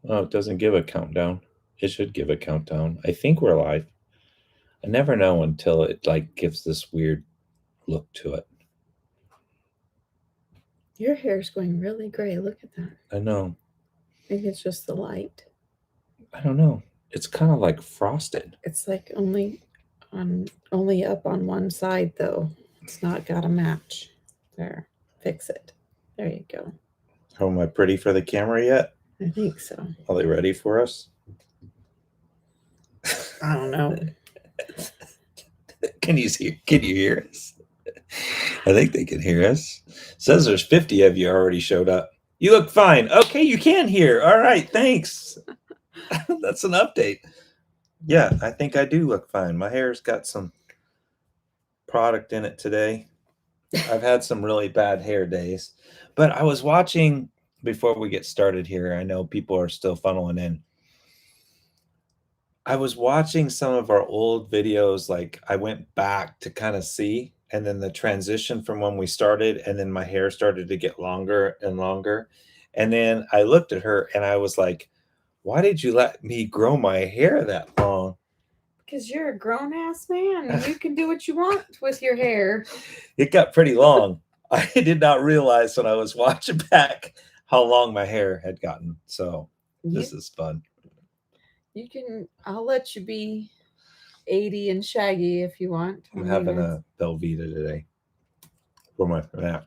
Oh, it doesn't give a countdown. It should give a countdown. I think we're live. I never know until it like gives this weird look to it. Your hair's going really gray. Look at that. I know. Maybe it's just the light. I don't know. It's kind of like frosted. It's like only up on one side though. It's not got a match. There. Fix it. There you go. How am I pretty for the camera yet? I think so. Are they ready for us? I don't know. Can you hear us? I think they can hear us. It says there's 50 of you already showed up. You look fine. Okay, you can hear. All right, thanks. That's an update. Yeah, I think I do look fine. My hair's got some product in it today. I've had some really bad hair days. But I was watching, before we get started here, I know people are still funneling in. I was watching some of our old videos, like I went back to kind of see, and then the transition from when we started, and then my hair started to get longer and longer. And then I looked at her and I was like, why did you let me grow my hair that long? Because you're a grown-ass man. You can do what you want with your hair. It got pretty long. I did not realize when I was watching back how long my hair had gotten. So this is fun. I'll let you be 80 and shaggy if you want. I'm having a 𝗫𝐵𝐵𝐼 today for my snack.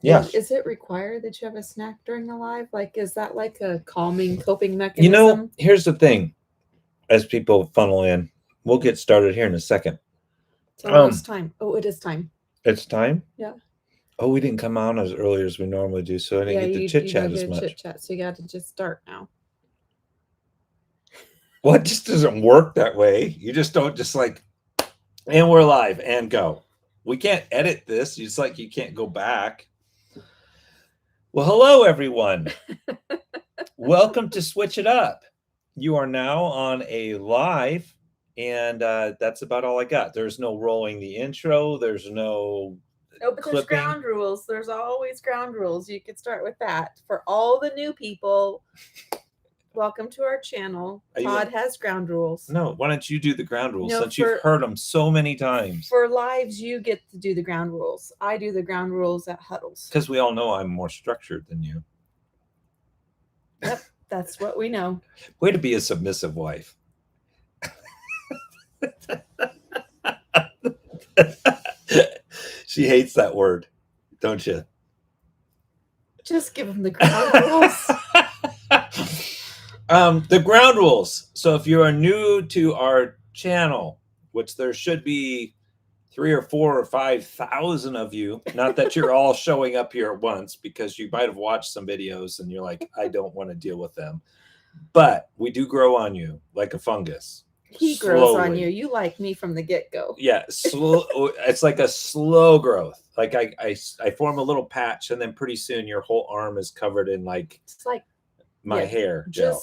Yes. Is it required that you have a snack during the live? Like, is that like a calming, coping mechanism? You know, here's the thing. As people funnel in, we'll get started here in a second. It's almost time. Oh, it is time. It's time? Yeah. Oh, we didn't come on as early as we normally do, so I didn't get to chit-chat as much. Chit-chat, so you got to just start now. Well, it just doesn't work that way. You just don't just like, and we're live and go. We can't edit this. It's like you can't go back. Well, hello, everyone. Welcome to Switch It Up. You are now on a live, and that's about all I got. There's no rolling the intro. There's no but clipping. There's ground rules. There's always ground rules. You could start with that. For all the new people, welcome to our channel. Todd has ground rules. No, why don't you do the ground rules since you've heard them so many times? For lives, you get to do the ground rules. I do the ground rules at huddles. Because we all know I'm more structured than you. Yep, that's what we know. Way to be a submissive wife. She hates that word, don't you? Just give them the ground rules. The ground rules. So if you are new to our channel, which there should be 3,000 or 4,000 or 5,000 of you, not that you're all showing up here at once, because you might have watched some videos and you're like, I don't want to deal with them. But we do grow on you like a fungus. He grows on you. You like me from the get-go. Yeah, slow. It's like a slow growth. Like I form a little patch, and then pretty soon your whole arm is covered in like my hair gel.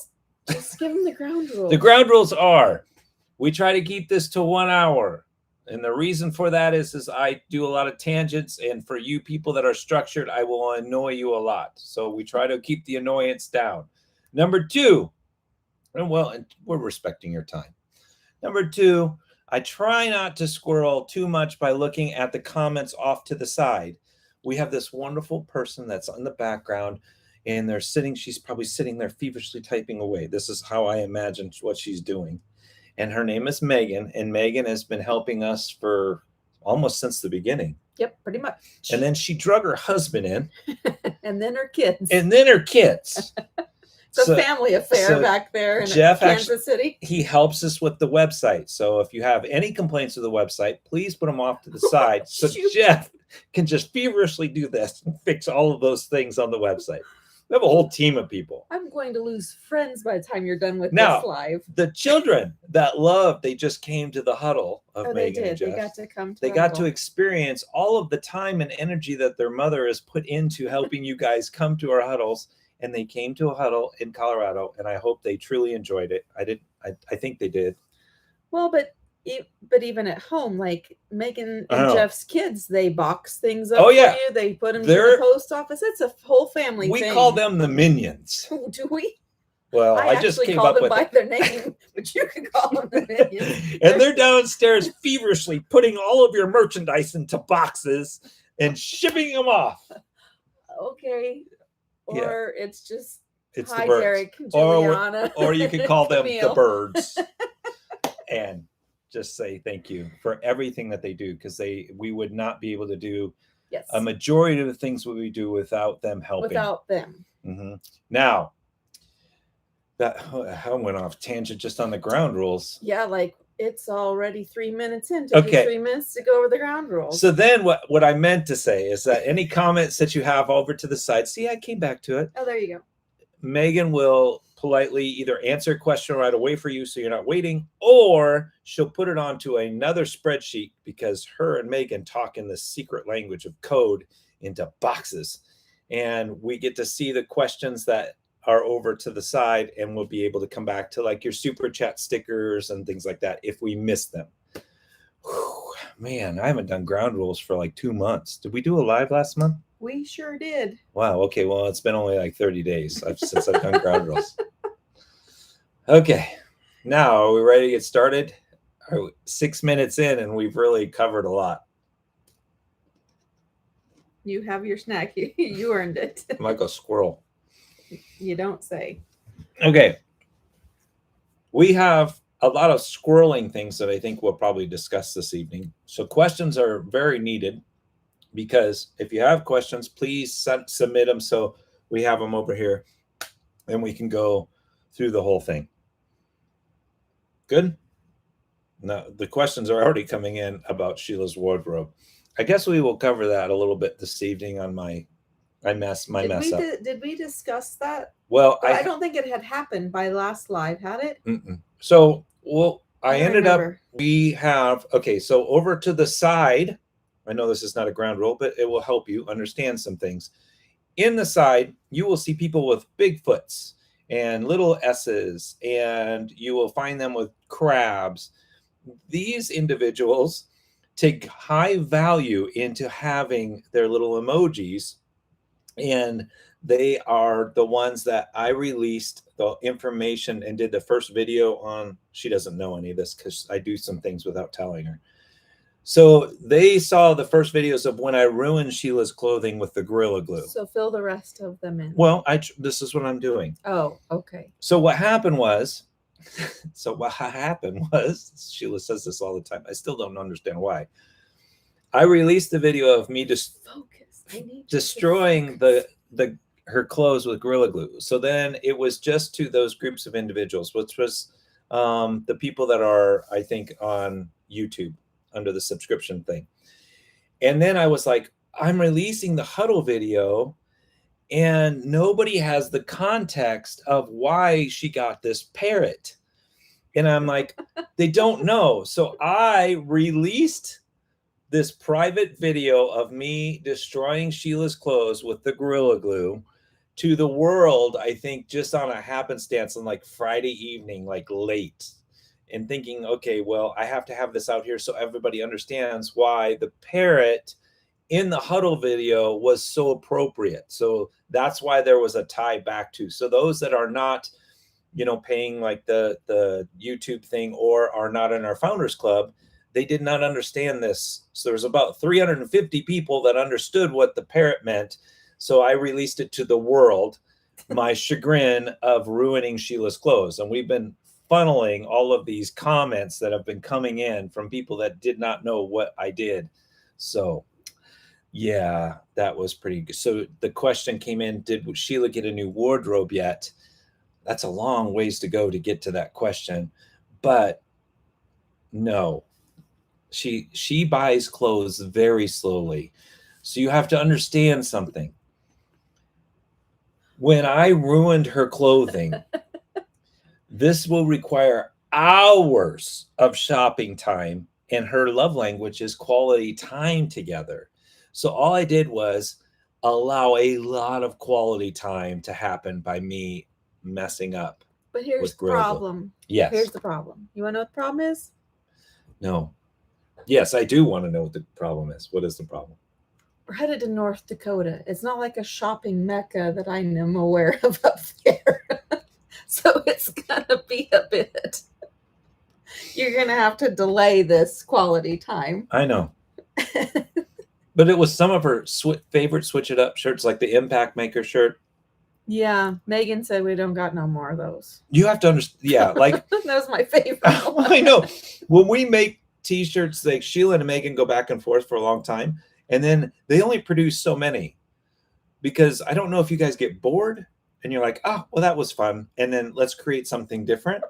Just give them the ground rules. The ground rules are, we try to keep this to 1 hour. And the reason for that is I do a lot of tangents. And for you people that are structured, I will annoy you a lot. So we try to keep the annoyance down. Number two, and we're respecting your time. Number two, I try not to squirrel too much by looking at the comments off to the side. We have this wonderful person that's in the background, and she's probably sitting there feverishly typing away. This is how I imagine what she's doing. And her name is Megan, and Megan has been helping us for almost since the beginning. Yep, pretty much. And then she drug her husband in. And then her kids. It's a family affair back there in Kansas City. He helps us with the website. So if you have any complaints with the website, please put them off to the side. So Jeff can just feverishly do this and fix all of those things on the website. We have a whole team of people. I'm going to lose friends by the time you're done with this live. The children that they just came to the huddle of Megan and Jeff. They got to come to They got to experience all of the time and energy that their mother has put into helping you guys come to our huddles. And they came to a huddle in Colorado, and I hope they truly enjoyed it. I think they did. Well, but But even at home, like Megan I and know. Jeff's kids, they box things up Oh, yeah. for you. They put them to They're- the post office. It's a whole family We thing. call them the minions. Do we? Well, I just actually came call up them with by it. their name, but you can call them the minions. And they're downstairs feverishly putting all of your merchandise into boxes and shipping them off. Okay. Or it's just It's hi, the birds. Derek and Juliana. Or you could call them the Camille. birds and just say thank you for everything that they do, because we would not be able to do Yes. a majority of the things we do without them helping. Without them. Now, I went off tangent just on the ground rules. Yeah, like it's already 3 minutes in. Okay. 3 minutes to go over the ground rules. So then what I meant to say is that any comments that you have over to the side, see, I came back to it. Oh, there you go. Megan will politely either answer a question right away for you so you're not waiting, or she'll put it onto another spreadsheet, because her and Megan talk in the secret language of code into boxes. And we get to see the questions that are over to the side, and we'll be able to come back to like your super chat stickers and things like that if we miss them. Whew, man, I haven't done ground rules for like 2 months. Did we do a live last month? We sure did. Wow. Okay. Well, it's been only like 30 days since I've done ground rules. Okay. Now, are we ready to get started? 6 minutes in, and we've really covered a lot. You have your snack. You earned it. I'm like a squirrel. You don't say. Okay. We have a lot of squirreling things that I think we'll probably discuss this evening. So questions are very needed, because if you have questions, please submit them so we have them over here and we can go through the whole thing. Good? Now, the questions are already coming in about Sheila's wardrobe. I guess we will cover that a little bit this evening on my mess up. Did we discuss that? Well, I don't think it had happened by last live, had it? So, well, I ended remember. up, we have, okay, so over to the side, I know this is not a ground rule, but it will help you understand some things. In the side, you will see people with Bigfoots and little S's, and you will find them with crabs. These individuals take high value into having their little emojis, and they are the ones that I released the information and did the first video on. She doesn't know any of this because I do some things without telling her. So they saw the first videos of when I ruined Sheila's clothing with the Gorilla Glue. So fill the rest of them in. Well, this is what I'm doing. Oh, okay. So what happened was, Sheila says this all the time. I still don't understand why. I released the video of me just destroying her clothes with Gorilla Glue. So then it was just to those groups of individuals, which was the people that are, I think, on YouTube under the subscription thing. And then I was like, I'm releasing the huddle video, and nobody has the context of why she got this parrot. And I'm like, they don't know. So I released this private video of me destroying Sheila's clothes with the Gorilla Glue to the world, I think, just on a happenstance on like Friday evening, like late, and thinking, okay, well, I have to have this out here so everybody understands why the parrot in the huddle video was so appropriate. So that's why there was a tie back to. So those that are not, paying like the YouTube thing or are not in our Founders Club, they did not understand this. So there's about 350 people that understood what the parrot meant. So I released it to the world, my chagrin of ruining Sheila's clothes. And we've been funneling all of these comments that have been coming in from people that did not know what I did. So yeah, that was pretty good. So the question came in, did Sheila get a new wardrobe yet? That's a long ways to go to get to that question. But no, she buys clothes very slowly. So you have to understand something. When I ruined her clothing, this will require hours of shopping time, and her love language is quality time together. So all I did was allow a lot of quality time to happen by me messing up. But here's the problem. Yes. Here's the problem. You want to know what the problem is? No. Yes, I do want to know what the problem is. What is the problem? We're headed to North Dakota. It's not like a shopping mecca that I am aware of up there. So it's going to be a bit. You're going to have to delay this quality time. I know. But it was some of her favorite Switch It Up shirts, like the Impact Maker shirt. Yeah, Megan said we don't got no more of those. You have to understand. Yeah, like. That was my favorite. I know. When we make T-shirts, like Sheila and Megan go back and forth for a long time. And then they only produce so many. Because I don't know if you guys get bored. And you're like, oh, well, that was fun. And then let's create something different.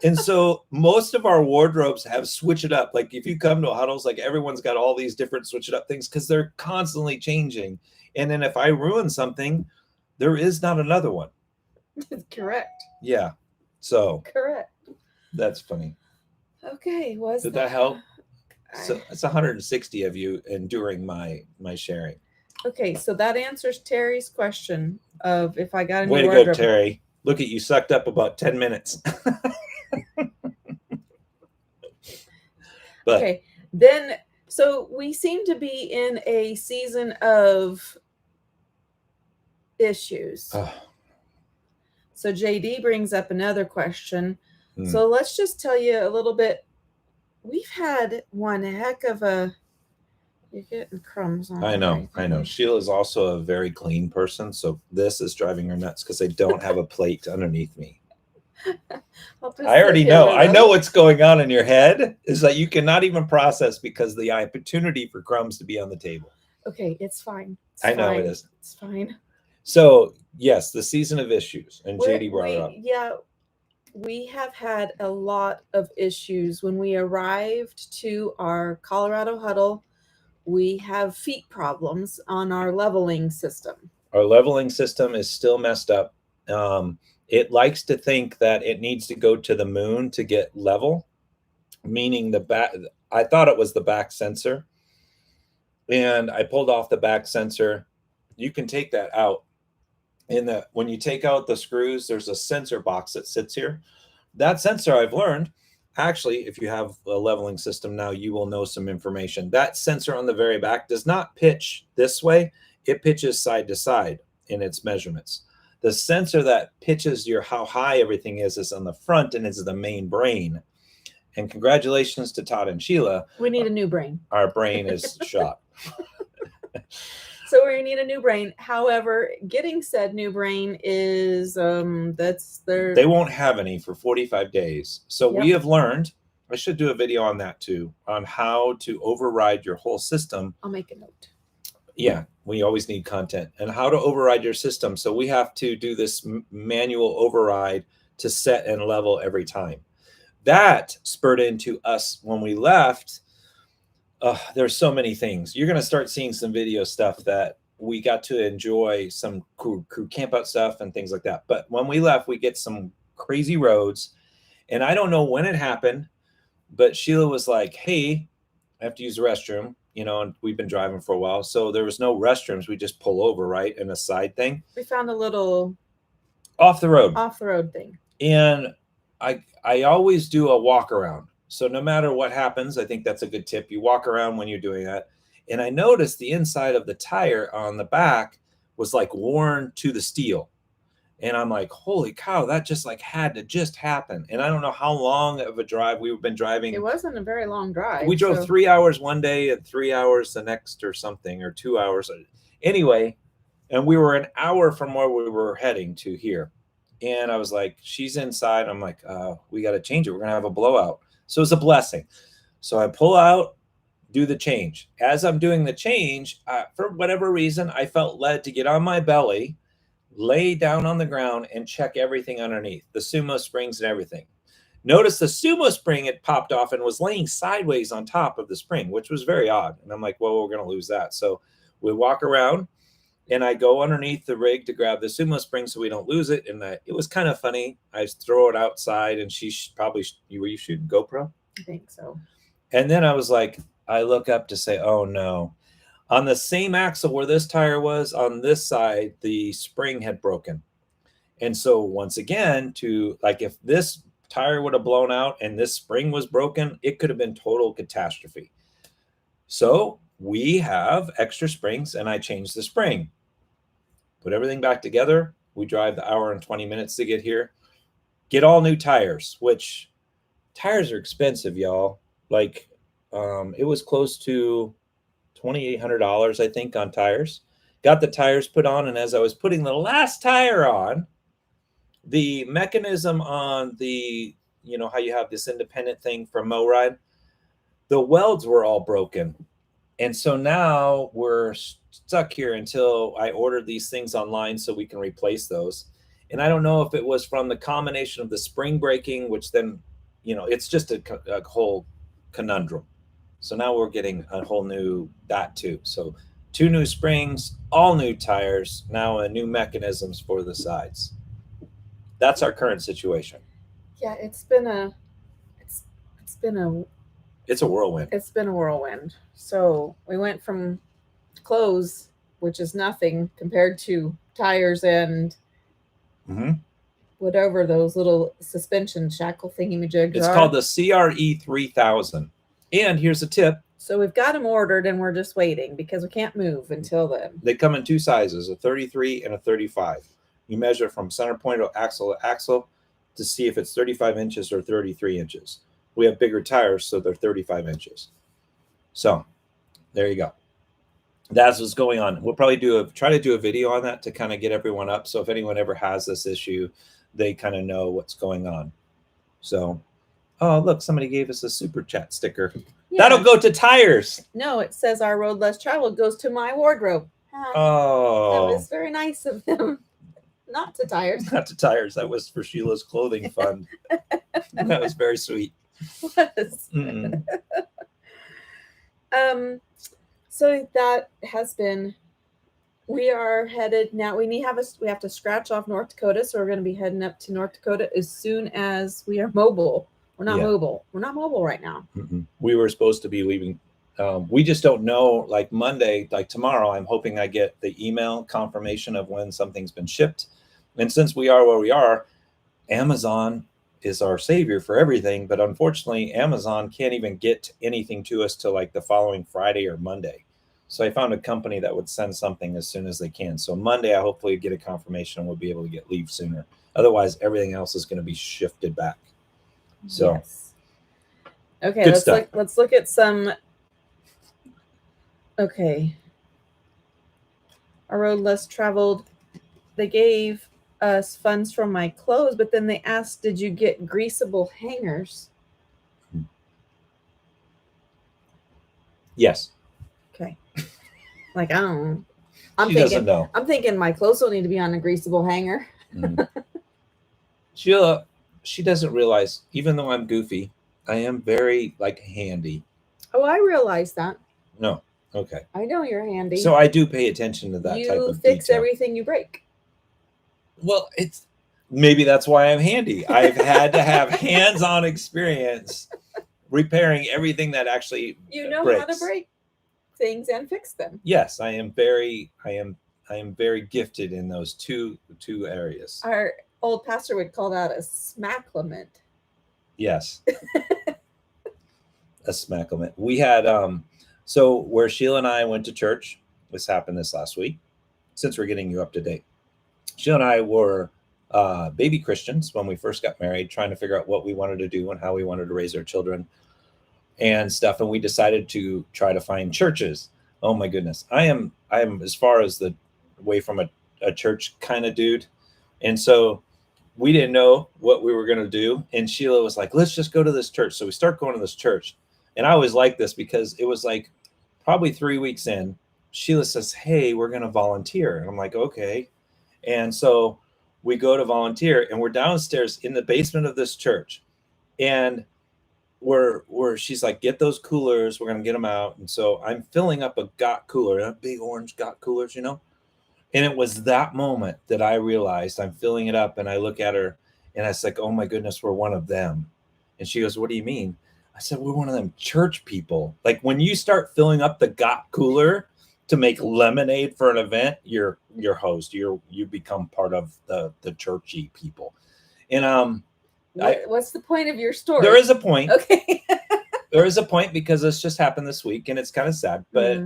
And so most of our wardrobes have Switch It Up. Like if you come to huddles, like everyone's got all these different Switch It Up things because they're constantly changing. And then if I ruin something, there is not another one. Correct. Yeah. So correct. That's funny. Okay. Did that help? So it's 160 of you enduring my sharing. Okay, so that answers Terry's question of if I got a new Way to wardrobe. go, Terry. Look at you, sucked up about 10 minutes. But, okay, then, so we seem to be in a season of issues. So JD brings up another question. So let's just tell you a little bit. We've had one heck of a... You're getting crumbs on. I know. Sheila's also a very clean person, so this is driving her nuts because I don't have a plate underneath me. I already know. I know what's going on in your head is that you cannot even process because the opportunity for crumbs to be on the table. Okay, it's fine. I know it is. It's fine. So yes, the season of issues, and JD brought it up. Yeah, we have had a lot of issues when we arrived to our Colorado huddle. We have feet problems on our leveling system. Our leveling system is still messed up. It likes to think that it needs to go to the moon to get level, meaning the back. I thought it was the back sensor. And I pulled off the back sensor. You can take that out. When you take out the screws, there's a sensor box that sits here. That sensor, I've learned, actually, if you have a leveling system now, you will know some information. That sensor on the very back does not pitch this way. It pitches side to side in its measurements. The sensor that pitches how high everything is on the front and is the main brain. And congratulations to Todd and Sheila. We need a new brain. Our brain is shot. So we need a new brain. However, getting said new brain is they won't have any for 45 days. So we have learned, I should do a video on that too, on how to override your whole system. I'll make a note. Yeah, we always need content and how to override your system. So we have to do this manual override to set and level every time. That spurred into us when we left. There's so many things. You're going to start seeing some video stuff that we got to enjoy, some crew camp out stuff and things like that. But when we left, we get some crazy roads. And I don't know when it happened, but Sheila was like, hey, I have to use the restroom, and we've been driving for a while. So there was no restrooms. We just pull over, right? In a side thing. We found a little off the road thing. And I always do a walk around. So no matter what happens, I think that's a good tip. You walk around when you're doing that. And I noticed the inside of the tire on the back was like worn to the steel. And I'm like, holy cow, that just had to just happen. And I don't know how long of a drive we've been driving. It wasn't a very long drive. We drove 3 hours one day and 3 hours the next or something, or 2 hours. Anyway, and we were an hour from where we were heading to here. And I was like, she's inside. I'm like, we got to change it. We're going to have a blowout. So it's a blessing. So I pull out, do the change. As I'm doing the change, for whatever reason, I felt led to get on my belly, lay down on the ground, and check everything underneath, the sumo springs and everything. Notice the sumo spring had popped off and was laying sideways on top of the spring, which was very odd. And I'm like, well, we're going to lose that. So we walk around, and I go underneath the rig to grab the sumo spring so we don't lose it. And it was kind of funny. I throw it outside, and she probably, were you shooting GoPro? I think so. And then I was like, I look up to say, oh no. On the same axle where this tire was, on this side, the spring had broken. And so once again, if this tire would have blown out and this spring was broken, it could have been total catastrophe. So we have extra springs, and I changed the spring. Put everything back together. We drive the hour and 20 minutes to get here. Get all new tires, which tires are expensive, y'all. Like, it was close to $2,800, I think, on tires. Got the tires put on, and as I was putting the last tire on, the mechanism on the, you know, how you have this independent thing from MoRide, the welds were all broken. And so now we're stuck here until I ordered these things online so we can replace those. And I don't know if it was from the combination of the spring breaking, which then, you know, it's just a whole conundrum. So now we're getting a whole new that too. So 2 new springs, all new tires, now a new mechanisms for the sides. That's our current situation. Yeah, it's been a whirlwind. It's been a whirlwind. So we went from clothes, which is nothing compared to tires and whatever those little suspension shackle thingy-majigs It's are. called the CRE 3000. And here's a tip. So we've got them ordered, and we're just waiting because we can't move until then. They come in 2 sizes, a 33 and a 35. You measure from center point of axle to axle to see if it's 35 inches or 33 inches. We have bigger tires, so they're 35 inches. So there you go. That's what's going on. We'll probably try to do a video on that to kind of get everyone up. So if anyone ever has this issue, they kind of know what's going on. So, oh, look, somebody gave us a super chat sticker. Yeah. That'll go to tires. No, it says our road less traveled goes to my wardrobe. Oh. That was very nice of them. Not to tires. Not to tires. That was for Sheila's clothing fund. That was very sweet. Was. So that has been, we are headed now. We have to scratch off North Dakota. So we're going to be heading up to North Dakota as soon as we are mobile. We're not mobile. We're not mobile right now. We were supposed to be leaving. We just don't know, like Monday, like tomorrow, I'm hoping I get the email confirmation of when something's been shipped. And since we are where we are, Amazon is our savior for everything. But unfortunately, Amazon can't even get anything to us till like the following Friday or Monday. So I found a company that would send something as soon as they can. So Monday, I hopefully get a confirmation and we'll be able to get leave sooner. Otherwise, everything else is going to be shifted back. So, yes. Okay, let's look at some. Okay. Our road less traveled. They gave us funds from my clothes, but then they asked, did you get greasable hangers? Yes. Okay. Like, I don't know. I'm thinking my clothes don't need to be on a greasable hanger. Sheila, she doesn't realize, even though I'm goofy, I am very like handy. Oh, I realize that. No. Okay. I know you're handy. So I do pay attention to that type of You fix detail. everything you break. Well, maybe that's why I'm handy. I've had to have hands-on experience repairing everything that actually breaks. How to break things and fix them. Yes, I am very gifted in those two areas. Our old pastor would call that a smacklement. Yes. A smacklement. We had so where Sheila and I went to church, this happened this last week, since we're getting you up to date. Sheila and I were baby Christians when we first got married, trying to figure out what we wanted to do and how we wanted to raise our children and stuff. And we decided to try to find churches. Oh my goodness. I am as far as the way from a church kind of dude. And so we didn't know what we were going to do. And Sheila was like, let's just go to this church. So we start going to this church. And I always liked this because it was like probably 3 weeks in, Sheila says, hey, we're going to volunteer. And I'm like, okay. And so we go to volunteer and we're downstairs in the basement of this church. And she's like, get those coolers. We're going to get them out. And so I'm filling up a got cooler, a big orange got coolers, And it was that moment that I realized I'm filling it up. And I look at her and I was like, oh my goodness, we're one of them. And she goes, what do you mean? I said, we're one of them church people. Like when you start filling up the got cooler to make lemonade for an event, you're host. You become part of the churchy people. And What's the point of your story? There is a point. Okay. There is a point because this just happened this week and it's kind of sad. But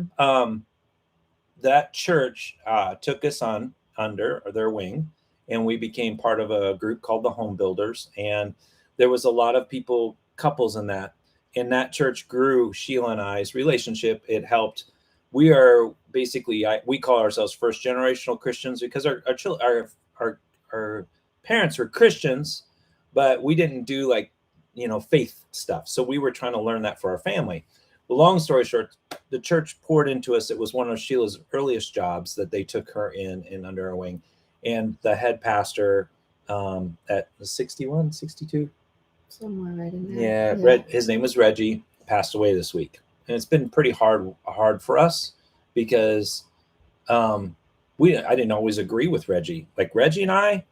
that church took us under their wing, and we became part of a group called the Home Builders. And there was a lot of couples in that. And that church grew Sheila and I's relationship. It helped. We are basically, we call ourselves first generational Christians because our parents were Christians, but we didn't do like, faith stuff. So we were trying to learn that for our family. Well, long story short, the church poured into us. It was one of Sheila's earliest jobs that they took her in under her wing. And the head pastor at 61, 62. Somewhere right in there. Yeah. His name was Reggie, passed away this week. And it's been pretty hard for us because I didn't always agree with Reggie. Like Reggie and I,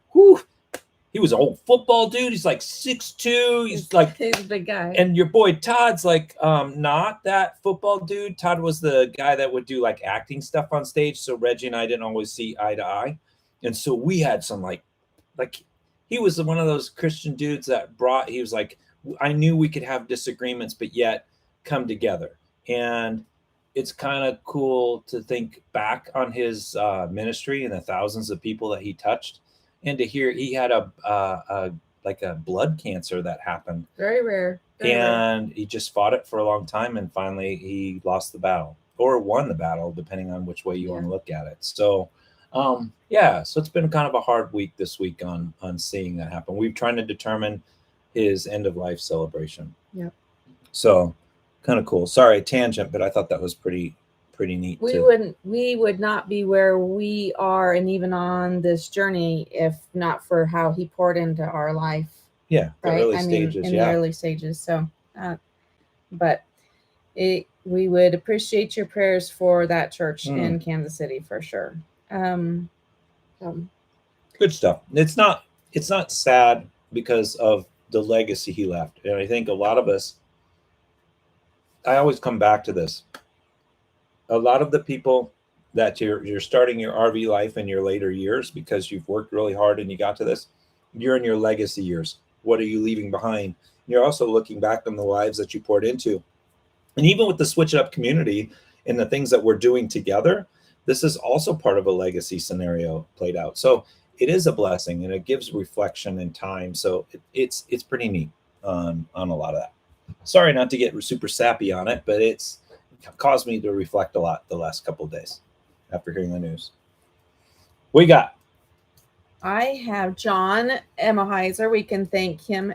he was an old football dude. He's like 6'2". He's a big guy. And your boy Todd's like not that football dude. Todd was the guy that would do like acting stuff on stage. So Reggie and I didn't always see eye to eye. And so we had some like he was one of those Christian dudes that he was like, I knew we could have disagreements, but yet come together. And it's kind of cool to think back on his ministry and the thousands of people that he touched. And to hear he had a blood cancer that happened. Very rare. And he just fought it for a long time. And finally he lost the battle or won the battle, depending on which way you want to look at it. So, so it's been kind of a hard week this week on seeing that happen. We're trying to determine his end of life celebration. Yep. So kind of cool. Sorry, tangent, but I thought that was pretty neat. We would not be where we are and even on this journey if not for how he poured into our life. Yeah, right. The early stages. So, but we would appreciate your prayers for that church in Kansas City for sure. Good stuff. It's not sad because of the legacy he left, and I think a lot of us. I always come back to this. A lot of the people that you're starting your RV life in your later years because you've worked really hard and you got to this, you're in your legacy years. What are you leaving behind? You're also looking back on the lives that you poured into. And even with the Switch It Up community and the things that we're doing together, this is also part of a legacy scenario played out. So it is a blessing and it gives reflection and time. So it's pretty neat on a lot of that. Sorry not to get super sappy on it, but it's caused me to reflect a lot the last couple of days after hearing the news. What you got? I have John Emmaheiser. We can thank him.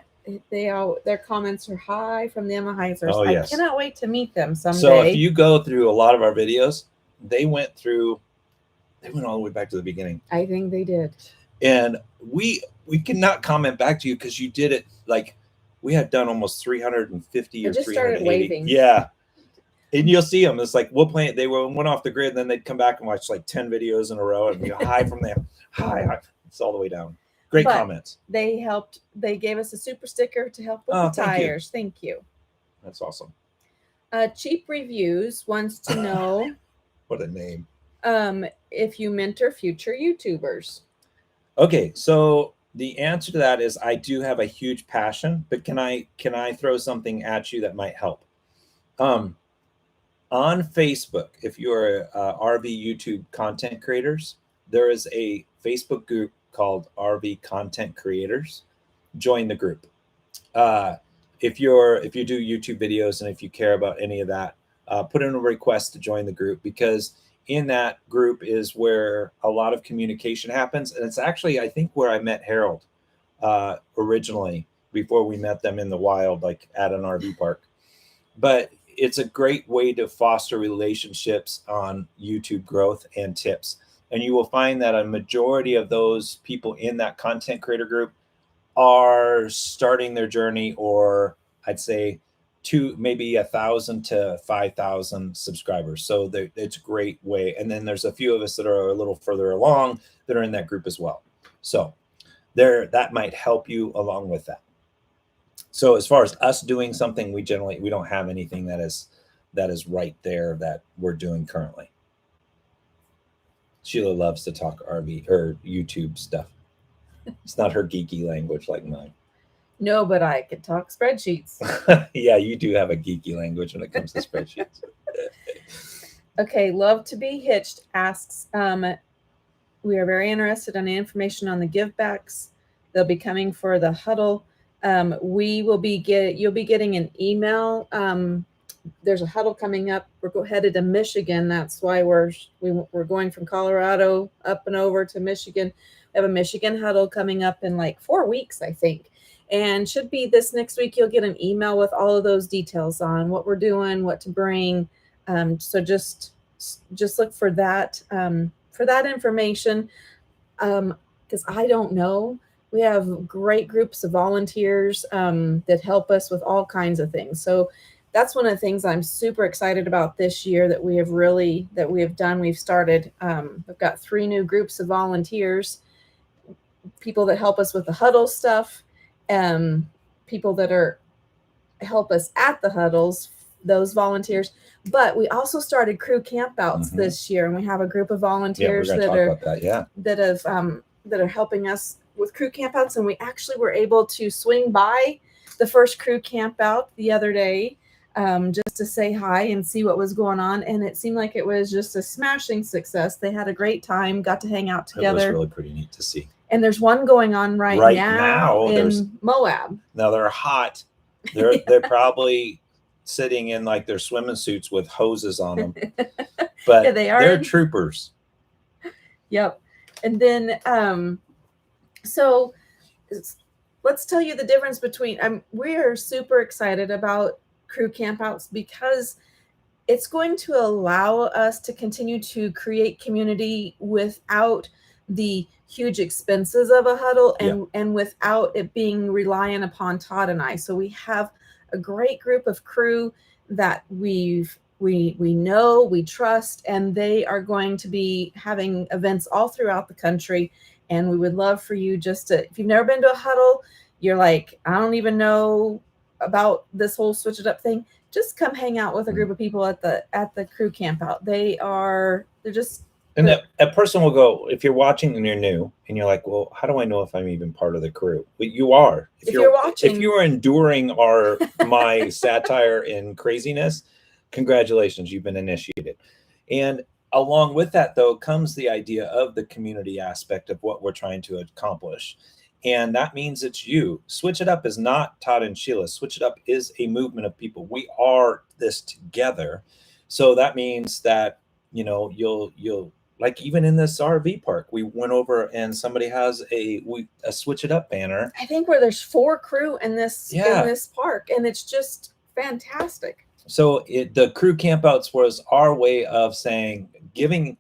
Their comments are high from the Emmaheisers. Oh, yes. I cannot wait to meet them someday. So if you go through a lot of our videos, they went all the way back to the beginning. I think they did. And we cannot comment back to you because you did it like we had done almost 350 or 380. I just started waving. Yeah. And you'll see them. It's like we'll play it. They went off the grid, and then they'd come back and watch like 10 videos in a row and go high from there. High. It's all the way down. Great comments. They helped. They gave us a super sticker to help with the tires. Thank you. That's awesome. Cheap Reviews wants to know. What a name. If you mentor future YouTubers. Okay, so the answer to that is I do have a huge passion, but can I throw something at you that might help? On Facebook, if you're RV YouTube content creators, there is a Facebook group called RV Content Creators. Join the group. If you do YouTube videos and if you care about any of that, put in a request to join the group, because in that group is where a lot of communication happens. And it's actually, I think, where I met Harold originally, before we met them in the wild, like at an RV park. But it's a great way to foster relationships on YouTube growth and tips. And you will find that a majority of those people in that content creator group are starting their journey, or I'd say maybe 1,000 to 5,000 subscribers. So it's a great way. And then there's a few of us that are a little further along that are in that group as well. So that might help you along with that. So as far as us doing something, we don't have anything that is right there that we're doing currently. Sheila loves to talk RV or YouTube stuff. It's not her geeky language like mine. No, but I can talk spreadsheets. Yeah, you do have a geeky language when it comes to spreadsheets. Okay, 𝗏𝗵𝗶 asks, we are very interested in information on the givebacks. They'll be coming for the huddle. You'll be getting an email. There's a huddle coming up. We're headed to Michigan. That's why we're going from Colorado up and over to Michigan. We have a Michigan huddle coming up in like 4 weeks, I think. And should be this next week. You'll get an email with all of those details on what we're doing, what to bring. So just look for that information, because I don't know. We have great groups of volunteers that help us with all kinds of things. So that's one of the things I'm super excited about this year that we have done. We've started. We've got 3 new groups of volunteers, people that help us with the huddle stuff, people that help us at the huddles, those volunteers. But we also started crew campouts this year, and we have a group of volunteers that are helping us with crew campouts. And we actually were able to swing by the first crew campout the other day, just to say hi and see what was going on. And it seemed like it was just a smashing success. They had a great time, got to hang out together. It was really pretty neat to see. And there's one going on right now in Moab. Now they're hot. They're probably sitting in like their swimming suits with hoses on them. But yeah, they're troopers. Yep. And then so let's tell you the difference between we are super excited about crew campouts because it's going to allow us to continue to create community without the huge expenses of a huddle and without it being reliant upon Todd and I. So we have a great group of crew that we know, we trust, and they are going to be having events all throughout the country. And we would love for you just to, if you've never been to a huddle, you're like, I don't even know about this whole Switch It Up thing, just come hang out with a group of people at the crew campout. They're just. And a person will go, if you're watching and you're new and you're like, well, how do I know if I'm even part of the crew? But you are. If you're watching, if you are enduring my satire and craziness, congratulations, you've been initiated. And along with that, though, comes the idea of the community aspect of what we're trying to accomplish. And that means it's you. Switch It Up is not Todd and Sheila. Switch It Up is a movement of people. We are this together. So that means that, you'll like even in this RV park, we went over and somebody has a Switch It Up banner. I think where there's 4 crew in this park, and it's just fantastic. So the crew campouts was our way of saying, giving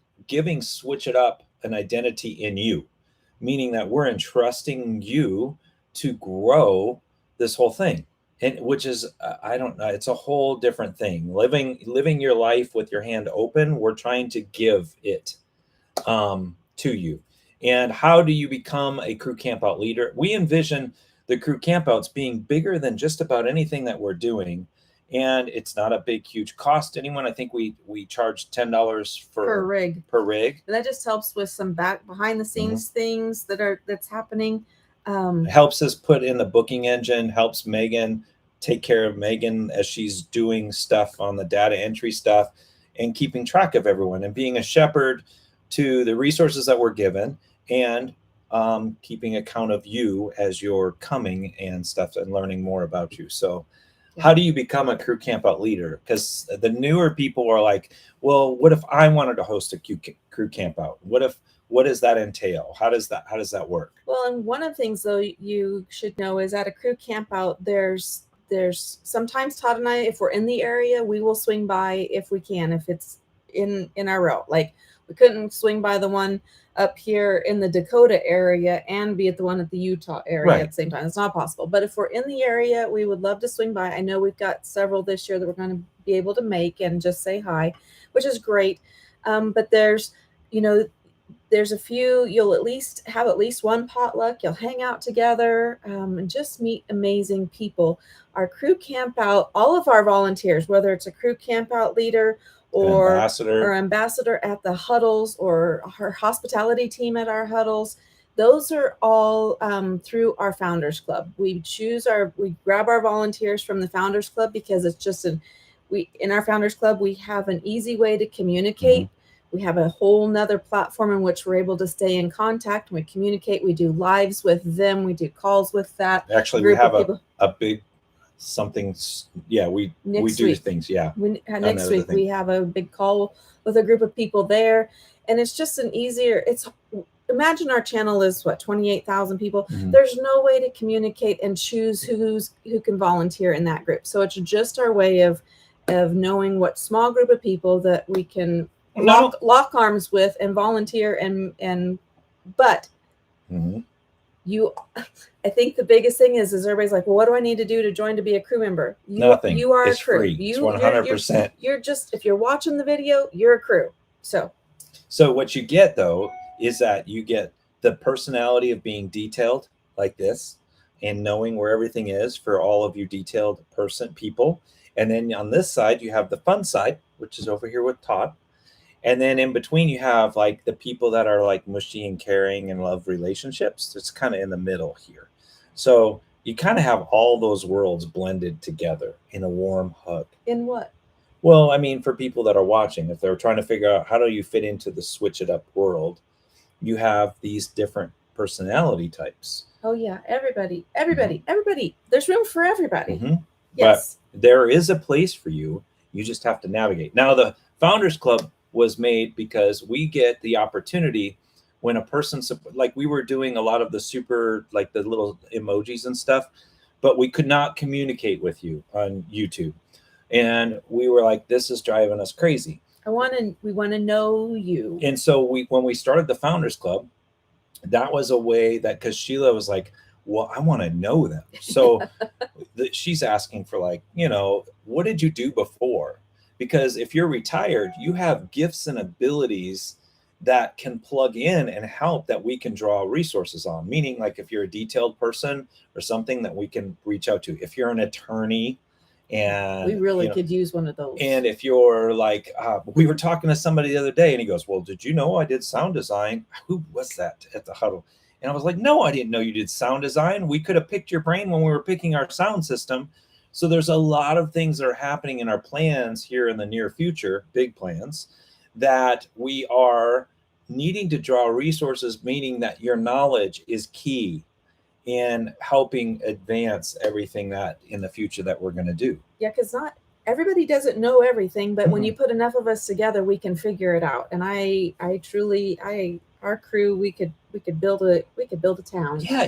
Switch It Up an identity in you, meaning that we're entrusting you to grow this whole thing. And which is, I don't know, it's a whole different thing. Living your life with your hand open, we're trying to give it to you. And how do you become a crew campout leader? We envision the crew campouts being bigger than just about anything that we're doing. And it's not a big, huge cost to anyone. I think we charge $10 per rig. And that just helps with some behind the scenes things that's happening. Helps us put in the booking engine, helps Megan take care of Megan as she's doing stuff on the data entry stuff and keeping track of everyone and being a shepherd to the resources that we're given and keeping account of you as you're coming and stuff and learning more about you. So how do you become a crew campout leader? Because the newer people are like, well, what if I wanted to host a crew campout? What does that entail? How does that work? Well, and one of the things though you should know is at a crew campout, there's sometimes Todd and I, if we're in the area, we will swing by if we can, if it's in our route. Like we couldn't swing by the one up here in the Dakota area and be at the one at the Utah area at the same time. It's not possible. But if we're in the area, we would love to swing by. I know we've got several this year that we're going to be able to make and just say hi, which is great. But there's a few, you'll have at least one potluck. You'll hang out together and just meet amazing people. Our crew camp out, all of our volunteers, whether it's a crew camp out leader or ambassador at the huddles or our hospitality team at our huddles, Those are all through our Founders Club. We grab our volunteers from the Founders Club because it's just in our Founders Club, we have an easy way to communicate. We have a whole nother platform in which we're able to stay in contact. We communicate. We do lives with them. We do calls with that. Actually, we have a big something. Yeah, we do things. Yeah. Next week we have a big call with a group of people there, and it's just imagine our channel is what, 28,000 people. There's no way to communicate and choose who can volunteer in that group. So it's just our way of knowing what small group of people that we can lock arms with and volunteer but I think the biggest thing is everybody's like, well, what do I need to do to join to be a crew member? Nothing. You are it's a crew. Free. It's 100%. You're just, if you're watching the video, you're a crew. So what you get though is that you get the personality of being detailed like this and knowing where everything is for all of you detailed people. And then on this side, you have the fun side, which is over here with Todd. And then in between, you have like the people that are like mushy and caring and love relationships. It's kind of in the middle here. So you kind of have all those worlds blended together in a warm hug. In what? Well, I mean, for people that are watching, if they're trying to figure out how do you fit into the Switch It Up world, you have these different personality types. Oh yeah, everybody. There's room for everybody. Yes. But there is a place for you. You just have to navigate. Now, the Founders Club was made because we get the opportunity when a person, like we were doing a lot of the the little emojis and stuff, but we could not communicate with you on YouTube. And we were like, this is driving us crazy. We want to know you. And so when we started the Founders Club, that was a way that, because Sheila was like, well, I want to know them. So she's asking for like, what did you do before? Because if you're retired, you have gifts and abilities that can plug in and help that we can draw resources on. Meaning, like if you're a detailed person or something that we can reach out to. If you're an attorney, and we really could use one of those. And if you're like, we were talking to somebody the other day, and he goes, well, did you know I did sound design? Who was that at the huddle? And I was like, no, I didn't know you did sound design. We could have picked your brain when we were picking our sound system. So there's a lot of things that are happening in our plans here in the near future, big plans, that we are needing to draw resources, meaning that your knowledge is key in helping advance everything that in the future that we're going to do. Yeah, because not everybody doesn't know everything, but when you put enough of us together, we can figure it out. And our crew, we could build a town. Yeah,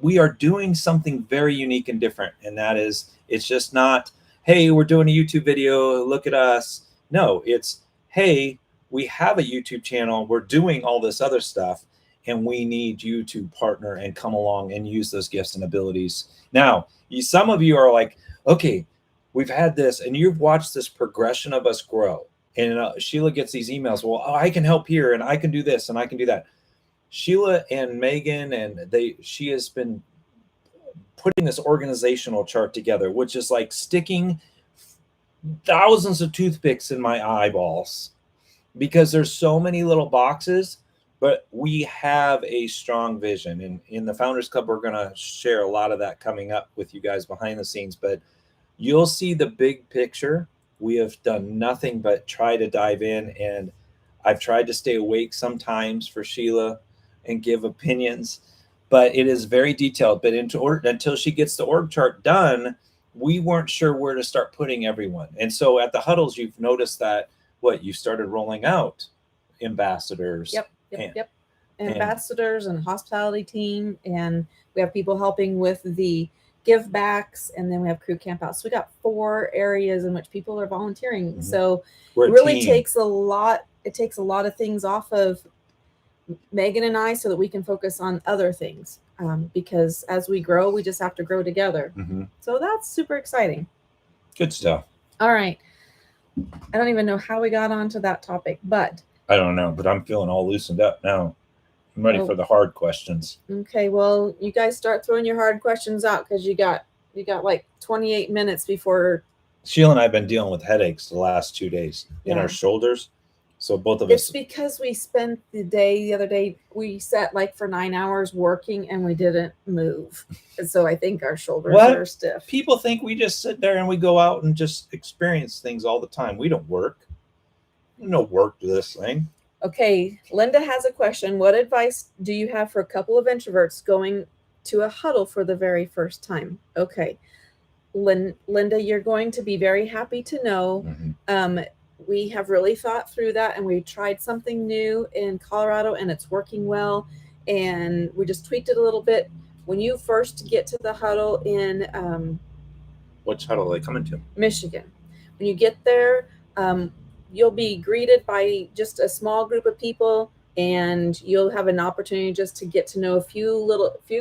we are doing something very unique and different, and that is, it's just not, hey, we're doing a YouTube video, look at us. No, it's, hey, we have a YouTube channel, we're doing all this other stuff, and we need you to partner and come along and use those gifts and abilities. Now, some of you are like, okay, we've had this, and you've watched this progression of us grow. And Sheila gets these emails, well, I can help here, and I can do this, and I can do that. Sheila and Megan, she has been putting this organizational chart together, which is like sticking thousands of toothpicks in my eyeballs because there's so many little boxes, but we have a strong vision. And in the Founders Club, we're going to share a lot of that coming up with you guys behind the scenes, but you'll see the big picture. We have done nothing but try to dive in, and I've tried to stay awake sometimes for Sheila and give opinions, but it is very detailed. But until she gets the org chart done, we weren't sure where to start putting everyone. And so at the huddles, you've noticed that you started rolling out ambassadors. Yep. Ambassadors and hospitality team, and we have people helping with the give backs, and then we have crew camp out. So we got 4 areas in which people are volunteering. So it really takes a lot. It takes a lot of things off of Megan and I so that we can focus on other things, because as we grow, we just have to grow together. So that's super exciting. Good stuff. All right. I don't even know how we got onto that topic, but I don't know, but I'm feeling all loosened up now. I'm ready for the hard questions. Okay, well, you guys start throwing your hard questions out, because you got like 28 minutes before. Sheila and I have been dealing with headaches the last 2 days in our shoulders. So both of It's us. because we spent the other day, we sat like for 9 hours working and we didn't move. And so I think our shoulders are stiff. People think we just sit there and we go out and just experience things all the time. We don't work. No work to this thing. Okay, Linda has a question. What advice do you have for a couple of introverts going to a huddle for the very first time? Okay, Linda, you're going to be very happy to know we have really thought through that, and we tried something new in Colorado, and it's working well, and we just tweaked it a little bit. When you first get to the huddle in which huddle are they coming to? Michigan. When you get there, you'll be greeted by just a small group of people, and you'll have an opportunity just to get to know a few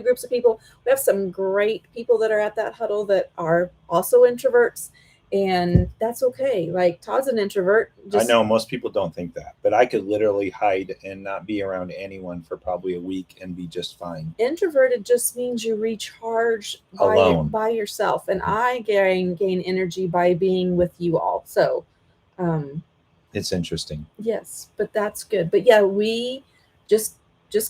groups of people. We have some great people that are at that huddle that are also introverts, and that's okay. Like Todd's an introvert. I know most people don't think that, but I could literally hide and not be around anyone for probably a week and be just fine. Introverted just means you recharge by yourself, and I gain energy by being with you all. So it's interesting. Yes, but that's good. But yeah, we just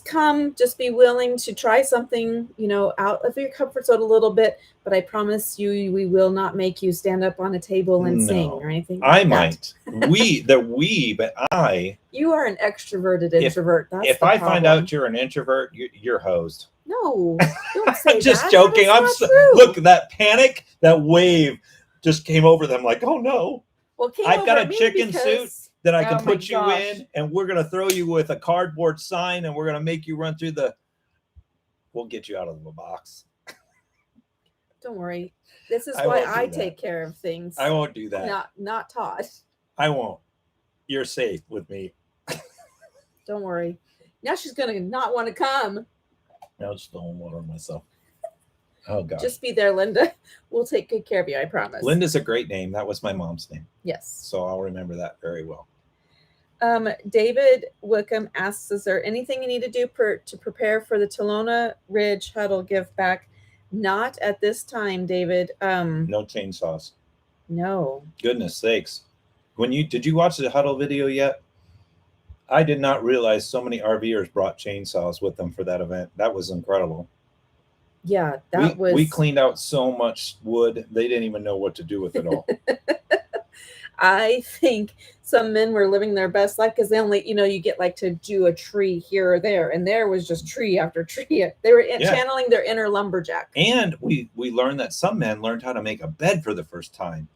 come, just be willing to try something, out of your comfort zone a little bit. But I promise you, we will not make you stand up on a table and sing or anything like I might. But I. You are an extroverted introvert. That's if I find out you're an introvert, you're hosed. No, don't say I'm just that. joking. True. Look, that panic, that wave just came over them like, oh no. Well, I've got a chicken suit that I can put you gosh. in, and we're going to throw you with a cardboard sign, and we're going to make you run through we'll get you out of the box. Don't worry. This is why I take care of things. I won't do that. Not Todd. I won't. You're safe with me. Don't worry. Now she's going to not want to come. Now just don't water myself. Oh, God. Just be there, Linda. We'll take good care of you, I promise. Linda's a great name. That was my mom's name. Yes. So I'll remember that very well. David Wickham asks, is there anything you need to do to prepare for the Tolona Ridge Huddle Give Back? Not at this time, David. No chainsaws. No. Goodness sakes. Did you watch the huddle video yet? I did not realize so many RVers brought chainsaws with them for that event. That was incredible. Yeah, we cleaned out so much wood. They didn't even know what to do with it all. I think some men were living their best life because they only, you get like to do a tree here or there, and there was just tree after tree. They were channeling their inner lumberjack. And we learned that some men learned how to make a bed for the first time.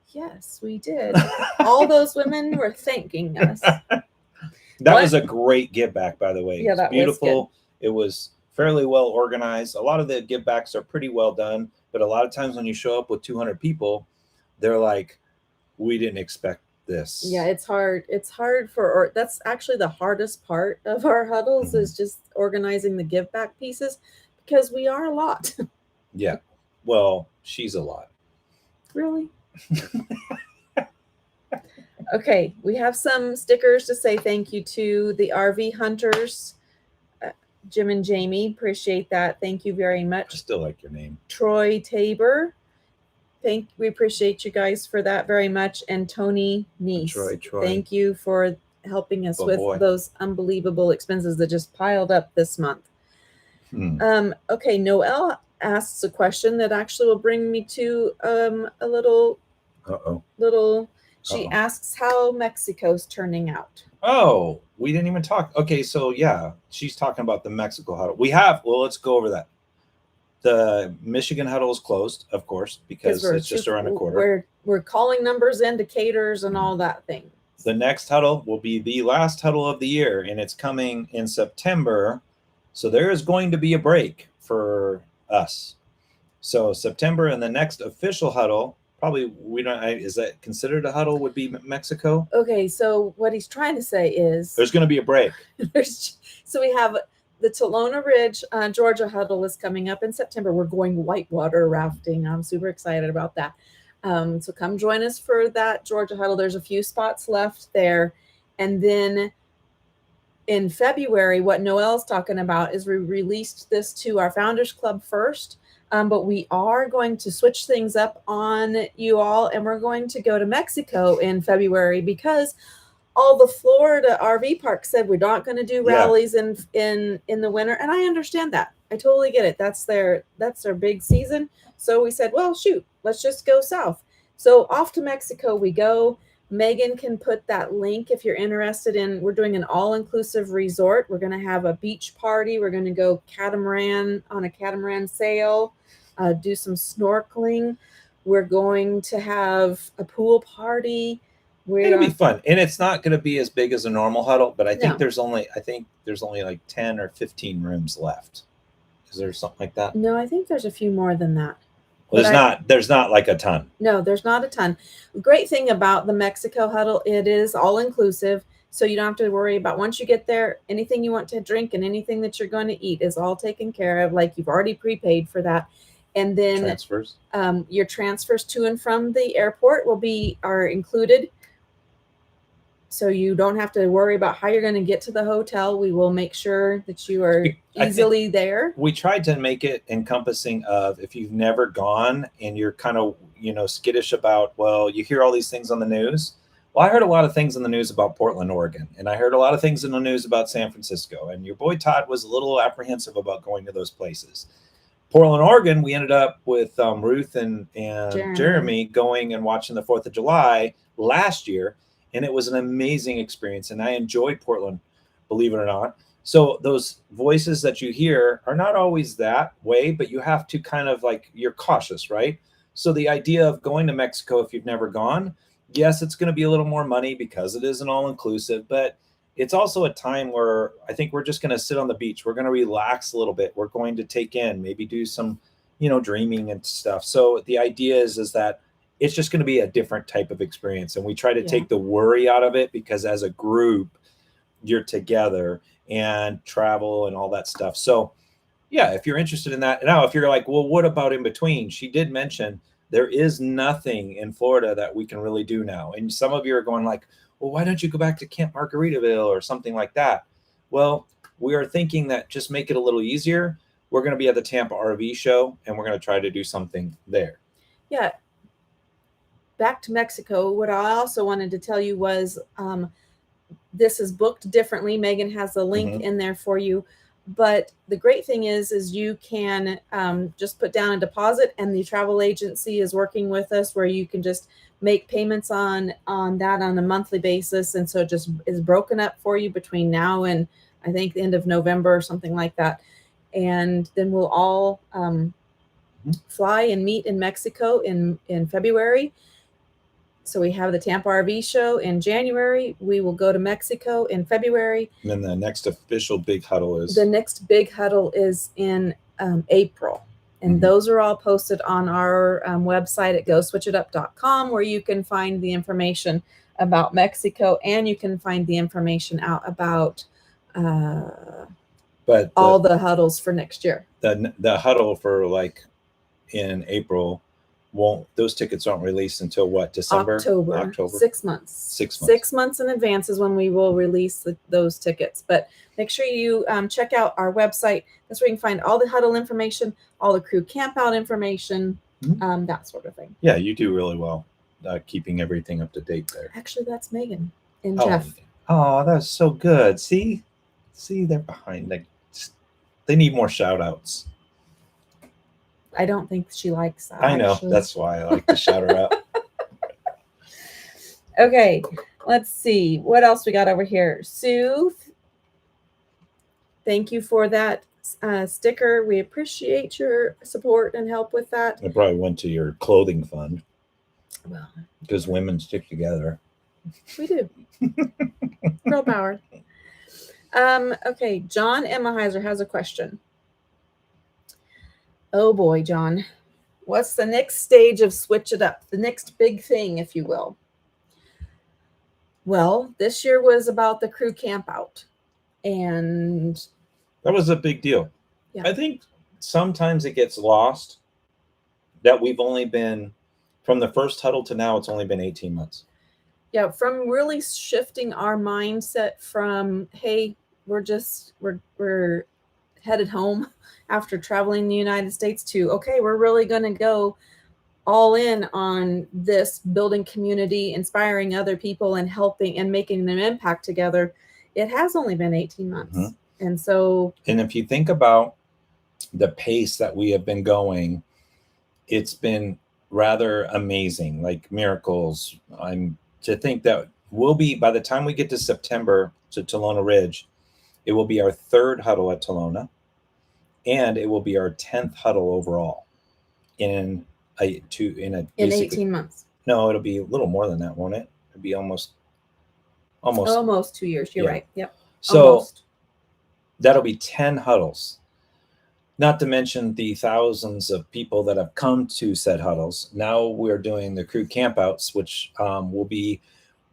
Yes, we did. All those women were thanking us. That was a great give back, by the way. Yeah, that was beautiful. It was fairly well organized. A lot of the give backs are pretty well done, but a lot of times when you show up with 200 people, they're like, we didn't expect this. Yeah, it's hard. It's hard that's actually the hardest part of our huddles is just organizing the give back pieces because we are a lot. Yeah. Well, she's a lot. Really? Okay, we have some stickers to say thank you to the RV Hunters, Jim and Jamie. Appreciate that. Thank you very much. I still like your name. Troy Tabor. We appreciate you guys for that very much. And Tony Neese. Troy. Thank you for helping us with those unbelievable expenses that just piled up this month. Okay, Noelle asks a question that actually will bring me to a little. She asks how Mexico's turning out. Oh, we didn't even talk. Okay, so yeah, she's talking about the Mexico huddle. Let's go over that. The Michigan huddle is closed, of course, because it's just around the corner. We're calling numbers, indicators, and all that thing. The next huddle will be the last huddle of the year, and it's coming in September. So there is going to be a break for us. So September and the next official huddle, probably is that considered a huddle would be Mexico? Okay, so what he's trying to say is there's going to be a break. So we have the Tolona Ridge, Georgia huddle is coming up in September. We're going whitewater rafting. I'm super excited about that. So come join us for that Georgia huddle. There's a few spots left there. And then in February, what Noelle's talking about is we released this to our Founders Club first. But we are going to switch things up on you all, and we're going to go to Mexico in February because all the Florida RV parks said we're not going to do Yeah. rallies in the winter, and I understand that. I totally get it. That's their big season. So we said, well, shoot, let's just go south. So off to Mexico we go. Megan can put that link if you're interested in. We're doing an all-inclusive resort. We're going to have a beach party. We're going to go on a catamaran sail, do some snorkeling. We're going to have a pool party. It'll be fun, and it's not going to be as big as a normal huddle, but I think No. there's only like 10 or 15 rooms left. Is there something like that? No, I think there's a few more than that. Well, there's not like a ton. No, there's not a ton. The great thing about the Mexico huddle, it is all inclusive. So you don't have to worry about, once you get there, anything you want to drink and anything that you're going to eat is all taken care of. Like, you've already prepaid for that. And then Transfers. Your transfers to and from the airport are included. So you don't have to worry about how you're going to get to the hotel. We will make sure that you are easily there. We tried to make it encompassing of, if you've never gone and you're kind of, skittish about, well, you hear all these things on the news. Well, I heard a lot of things in the news about Portland, Oregon, and I heard a lot of things in the news about San Francisco. And your boy Todd was a little apprehensive about going to those places. Portland, Oregon, we ended up with Ruth and Jeremy going and watching the 4th of July last year. And it was an amazing experience. And I enjoyed Portland, believe it or not. So those voices that you hear are not always that way, but you have to kind of you're cautious, right? So the idea of going to Mexico, if you've never gone, yes, it's going to be a little more money because it is an all-inclusive, but it's also a time where I think we're just going to sit on the beach. We're going to relax a little bit. We're going to take in, maybe do some, dreaming and stuff. So the idea is that it's just going to be a different type of experience. And we try to take the worry out of it, because as a group, you're together and travel and all that stuff. So yeah, if you're interested in that. Now, if you're like, well, what about in between? She did mention there is nothing in Florida that we can really do now. And some of you are going like, well, why don't you go back to Camp Margaritaville or something like that? Well, we are thinking that just make it a little easier. We're going to be at the Tampa RV show, and we're going to try to do something there. Yeah. Back to Mexico, what I also wanted to tell you was this is booked differently. Megan has a link in there for you. But the great thing is you can just put down a deposit, and the travel agency is working with us where you can just make payments on that on a monthly basis. And so it just is broken up for you between now and I think the end of November or something like that. And then we'll all fly and meet in Mexico in February. So we have the Tampa RV show in January. We will go to Mexico in February. And then the next official big huddle is? The next big huddle is in April. And those are all posted on our website at @GoSwitchItUp.com, where you can find the information about Mexico, and you can find the information out about all the huddles for next year. The huddle for in April, those tickets aren't released until what, December? October. 6 months. 6 months. 6 months in advance is when we will release those tickets. But make sure you check out our website. That's where you can find all the huddle information, all the crew camp out information, that sort of thing. Yeah, you do really well keeping everything up to date there. Actually, that's Megan and Jeff. Oh, that's so good. See, they're behind. They need more shout outs. I don't think she likes that. I know. Actually. That's why I like to shout her out. Okay, let's see. What else we got over here? Sue, thank you for that sticker. We appreciate your support and help with that. It probably went to your clothing fund. Well, because women stick together. We do. Girl power. Okay, John Emmaheiser has a question. Oh boy, John. What's the next stage of Switch It Up? The next big thing, if you will. Well, this year was about the crew camp out. And that was a big deal. Yeah. I think sometimes it gets lost that we've only been, from the first huddle to now, it's only been 18 months. Yeah, from really shifting our mindset from, hey, we're headed home after traveling the United States to, okay, we're really going to go all in on this building community, inspiring other people, and helping and making an impact together, it has only been 18 months. Mm-hmm. And so, and if you think about the pace that we have been going, it's been rather amazing, like miracles. I'm to think that we'll be, by the time we get to September to Tolona Ridge, it will be our 3rd huddle at Tolona, and it will be our 10th huddle overall in 18 months. No, it'll be a little more than that, won't it? It'll be almost 2 years. You're right. Yep. So almost. That'll be 10 huddles. Not to mention the thousands of people that have come to said huddles. Now we're doing the crew campouts, which will be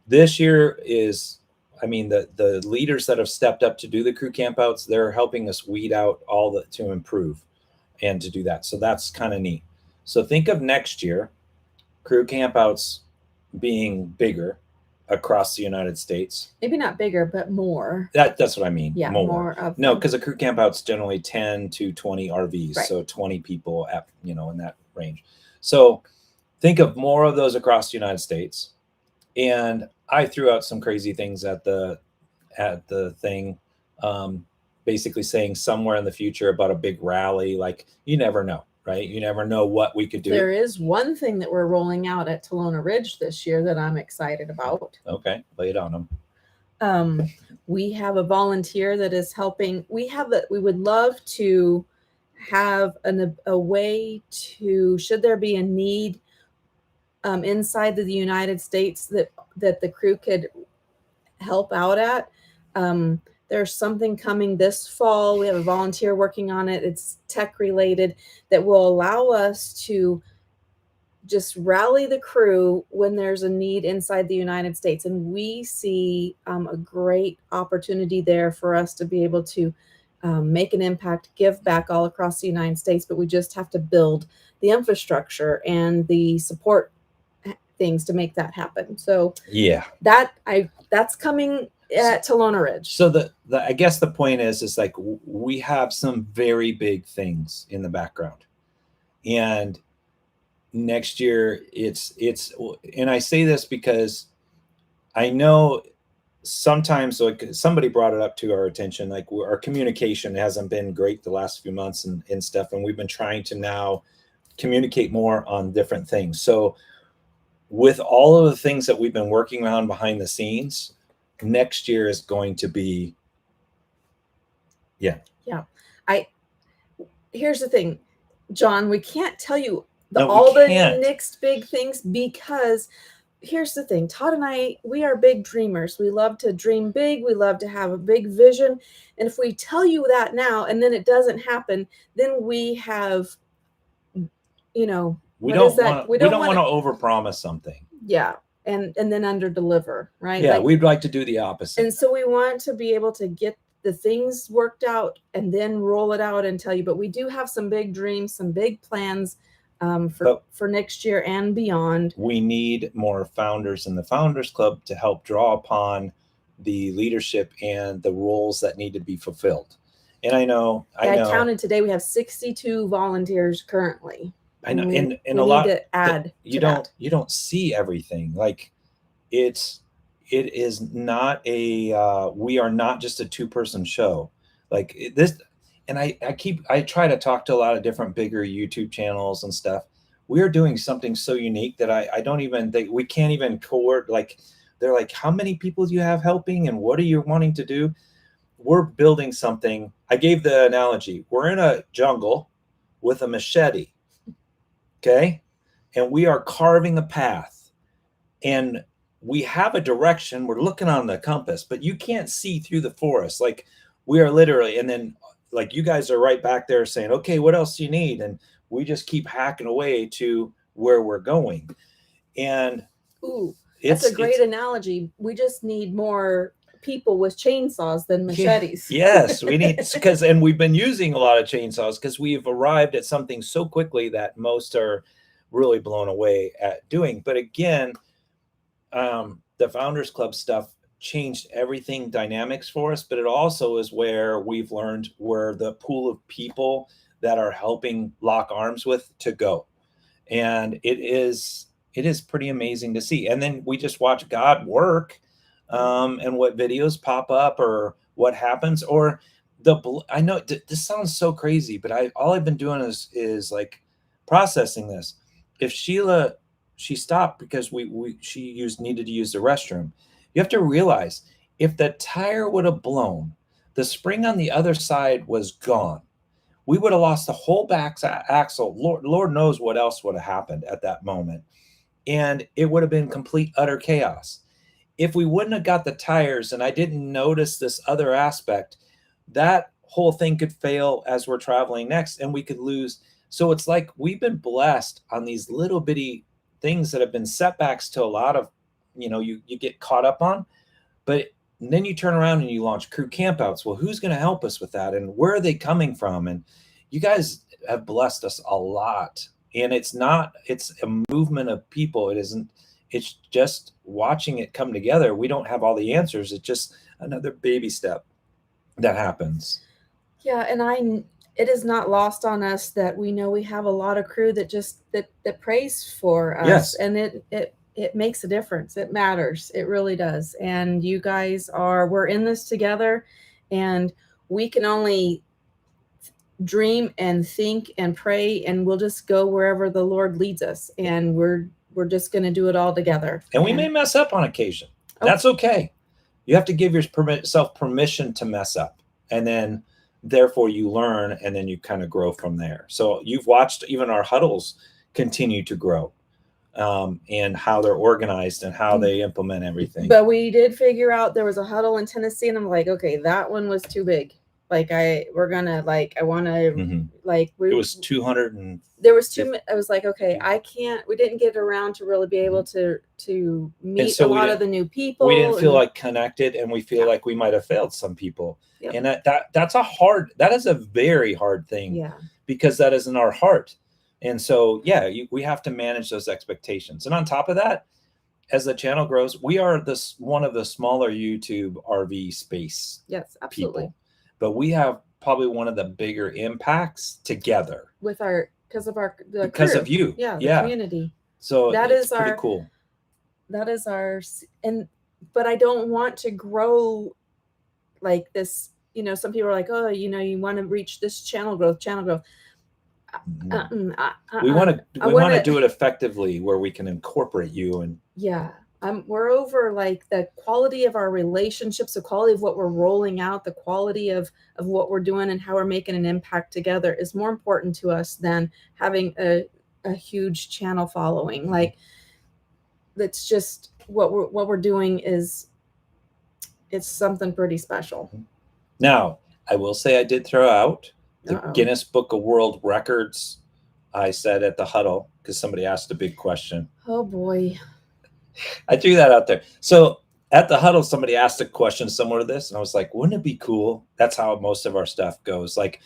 this year is, I mean, the leaders that have stepped up to do the crew campouts, they're helping us weed out all to improve and to do that. So that's kind of neat. So think of next year, crew campouts being bigger across the United States. Maybe not bigger, but more. That's what I mean. Yeah, more of no, because a crew campout's generally 10 to 20 RVs, right. So 20 people at in that range. So think of more of those across the United States. And I threw out some crazy things at the thing, basically saying somewhere in the future about a big rally. Like, you never know. Right? You never know what we could do. There is one thing that we're rolling out at Tolona Ridge this year that I'm excited about. Okay, lay it on them. We have a volunteer that is helping. We would love to have a way to, should there be a need inside the United States that the crew could help out at. There's something coming this fall. We have a volunteer working on it. It's tech related that will allow us to just rally the crew when there's a need inside the United States. And we see a great opportunity there for us to be able to make an impact, give back all across the United States. But we just have to build the infrastructure and the support things to make that happen. So yeah, that's coming at Tolona Ridge. So I guess the point is like we have some very big things in the background, and next year it's and I say this because I know sometimes, like, somebody brought it up to our attention, like our communication hasn't been great the last few months and stuff, and we've been trying to now communicate more on different things. So with all of the things that we've been working on behind the scenes, next year is going to be, here's the thing, John, we can't tell you the next big things, because here's the thing, Todd and I, we are big dreamers. We love to dream big. We love to have a big vision. And if we tell you that now and then it doesn't happen, then we have, we don't want to overpromise something. Yeah. And then under deliver, right? Yeah, we'd like to do the opposite. And so we want to be able to get the things worked out and then roll it out and tell you. But we do have some big dreams, some big plans for next year and beyond. We need more founders in the Founders Club to help draw upon the leadership and the roles that need to be fulfilled. And I know. I counted today. We have 62 volunteers currently. I know, and a lot to add. You don't see everything. Like it is not a. We are not just a 2-person show, like this. And I try to talk to a lot of different bigger YouTube channels and stuff. We are doing something so unique that I don't even think we can't even coordinate. Like they're like, how many people do you have helping, and what are you wanting to do? We're building something. I gave the analogy. We're in a jungle with a machete. Okay. And we are carving a path, and we have a direction. We're looking on the compass, but you can't see through the forest. Like we are literally, and then like you guys are right back there saying, okay, what else do you need? And we just keep hacking away to where we're going. And that's a great analogy. We just need more people with chainsaws than machetes. Yes, we need, and we've been using a lot of chainsaws because we've arrived at something so quickly that most are really blown away at doing. But again, the Founders Club stuff changed everything dynamics for us, but it also is where we've learned where the pool of people that are helping lock arms with to go. And it is pretty amazing to see. And then we just watch God work, and what videos pop up or what happens, or I know this sounds so crazy, but all I've been doing is like processing this. If Sheila, she stopped because she needed to use the restroom. You have to realize, if the tire would have blown, the spring on the other side was gone. We would have lost the whole back axle. Lord knows what else would have happened at that moment. And it would have been complete, utter chaos. If we wouldn't have got the tires and I didn't notice this other aspect, that whole thing could fail as we're traveling next, and we could lose. So it's like we've been blessed on these little bitty things that have been setbacks to a lot of, you get caught up on. But then you turn around and you launch crew campouts. Well, who's going to help us with that? And where are they coming from? And you guys have blessed us a lot. And it's a movement of people. It's just watching it come together. We don't have all the answers. It's just another baby step that happens. Yeah. And it is not lost on us that we know we have a lot of crew that prays for us. Yes. And it makes a difference. It matters. It really does. And you guys we're in this together, and we can only dream and think and pray, and we'll just go wherever the Lord leads us. And we're just going to do it all together. And we may mess up on occasion. That's okay. You have to give yourself permission to mess up. And then therefore you learn, and then you kind of grow from there. So you've watched even our huddles continue to grow. And how they're organized and how they implement everything. But we did figure out there was a huddle in Tennessee, and I'm like, okay, that one was too big. Like it was 200 and there was too many. I was like, okay, we didn't get around to really be able to meet a lot of the new people. We didn't feel like connected, and we feel like we might have failed some people. Yep. And that is a very hard thing. Yeah. Because that is in our heart. And so, we have to manage those expectations. And on top of that, as the channel grows, we are one of the smaller YouTube RV space people. But we have probably one of the bigger impacts together. Because of you. Yeah, the community. So that is pretty cool. That is but I don't want to grow like this. Some people are like, oh, you want to reach this channel growth. We want to do it effectively, where we can incorporate you. And we're over like the quality of our relationships, the quality of what we're rolling out, the quality of what we're doing and how we're making an impact together is more important to us than having a huge channel following. Like, that's just what we're doing it's something pretty special. Now, I will say I did throw out the Guinness Book of World Records. I said at the huddle, because somebody asked a big question. Oh boy. I threw that out there. So at the huddle, somebody asked a question similar to this, and I was like, wouldn't it be cool? That's how most of our stuff goes. Like,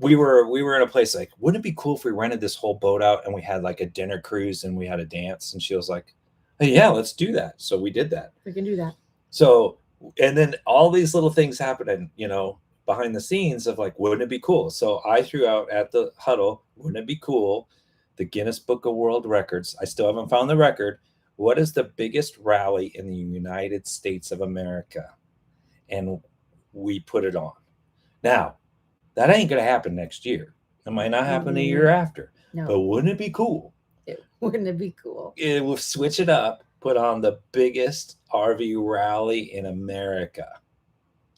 we were in a place like, wouldn't it be cool if we rented this whole boat out and we had like a dinner cruise and we had a dance? And she was like, hey, yeah, let's do that. So we did that. We can do that. So, and then all these little things happening, behind the scenes of like, wouldn't it be cool? So I threw out at the huddle, wouldn't it be cool? The Guinness Book of World Records. I still haven't found the record. What is the biggest rally in the United States of America? And we put it on. Now, that ain't going to happen next year. It might not happen the year after. No. But wouldn't it be cool? Wouldn't it be cool? It will switch it up, put on the biggest RV rally in America.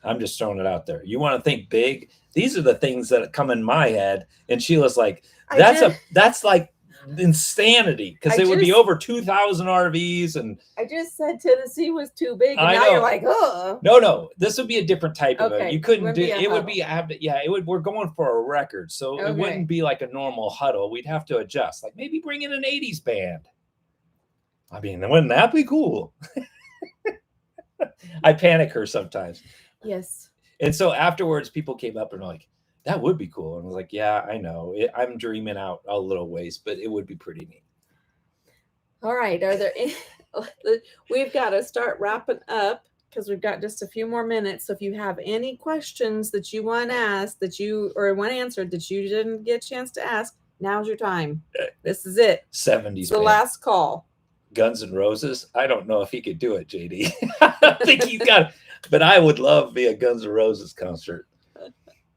I'm just throwing it out there. You want to think big? These are the things that come in my head. And Sheila's like, that's like insanity, because it would be over 2,000 RVs. And I just said Tennessee was too big, and now you're like, oh. No, this would be a different type of it. You couldn't do it. We're going for a record, so it wouldn't be like a normal huddle. We'd have to adjust, like maybe bring in an 80s band. I mean, wouldn't that be cool? I panic her sometimes. Yes. And so afterwards, people came up and were like, that would be cool. And I was like, yeah, I know. I'm dreaming out a little ways, but it would be pretty neat. All right. Are there we've got to start wrapping up, because we've got just a few more minutes. So if you have any questions that you want to ask or want answered that you didn't get a chance to ask, Now's your time. This is it. 70s. It's the last call. Guns N' Roses. I don't know if he could do it, JD. I think he's got, but I would love to be a Guns N' Roses concert.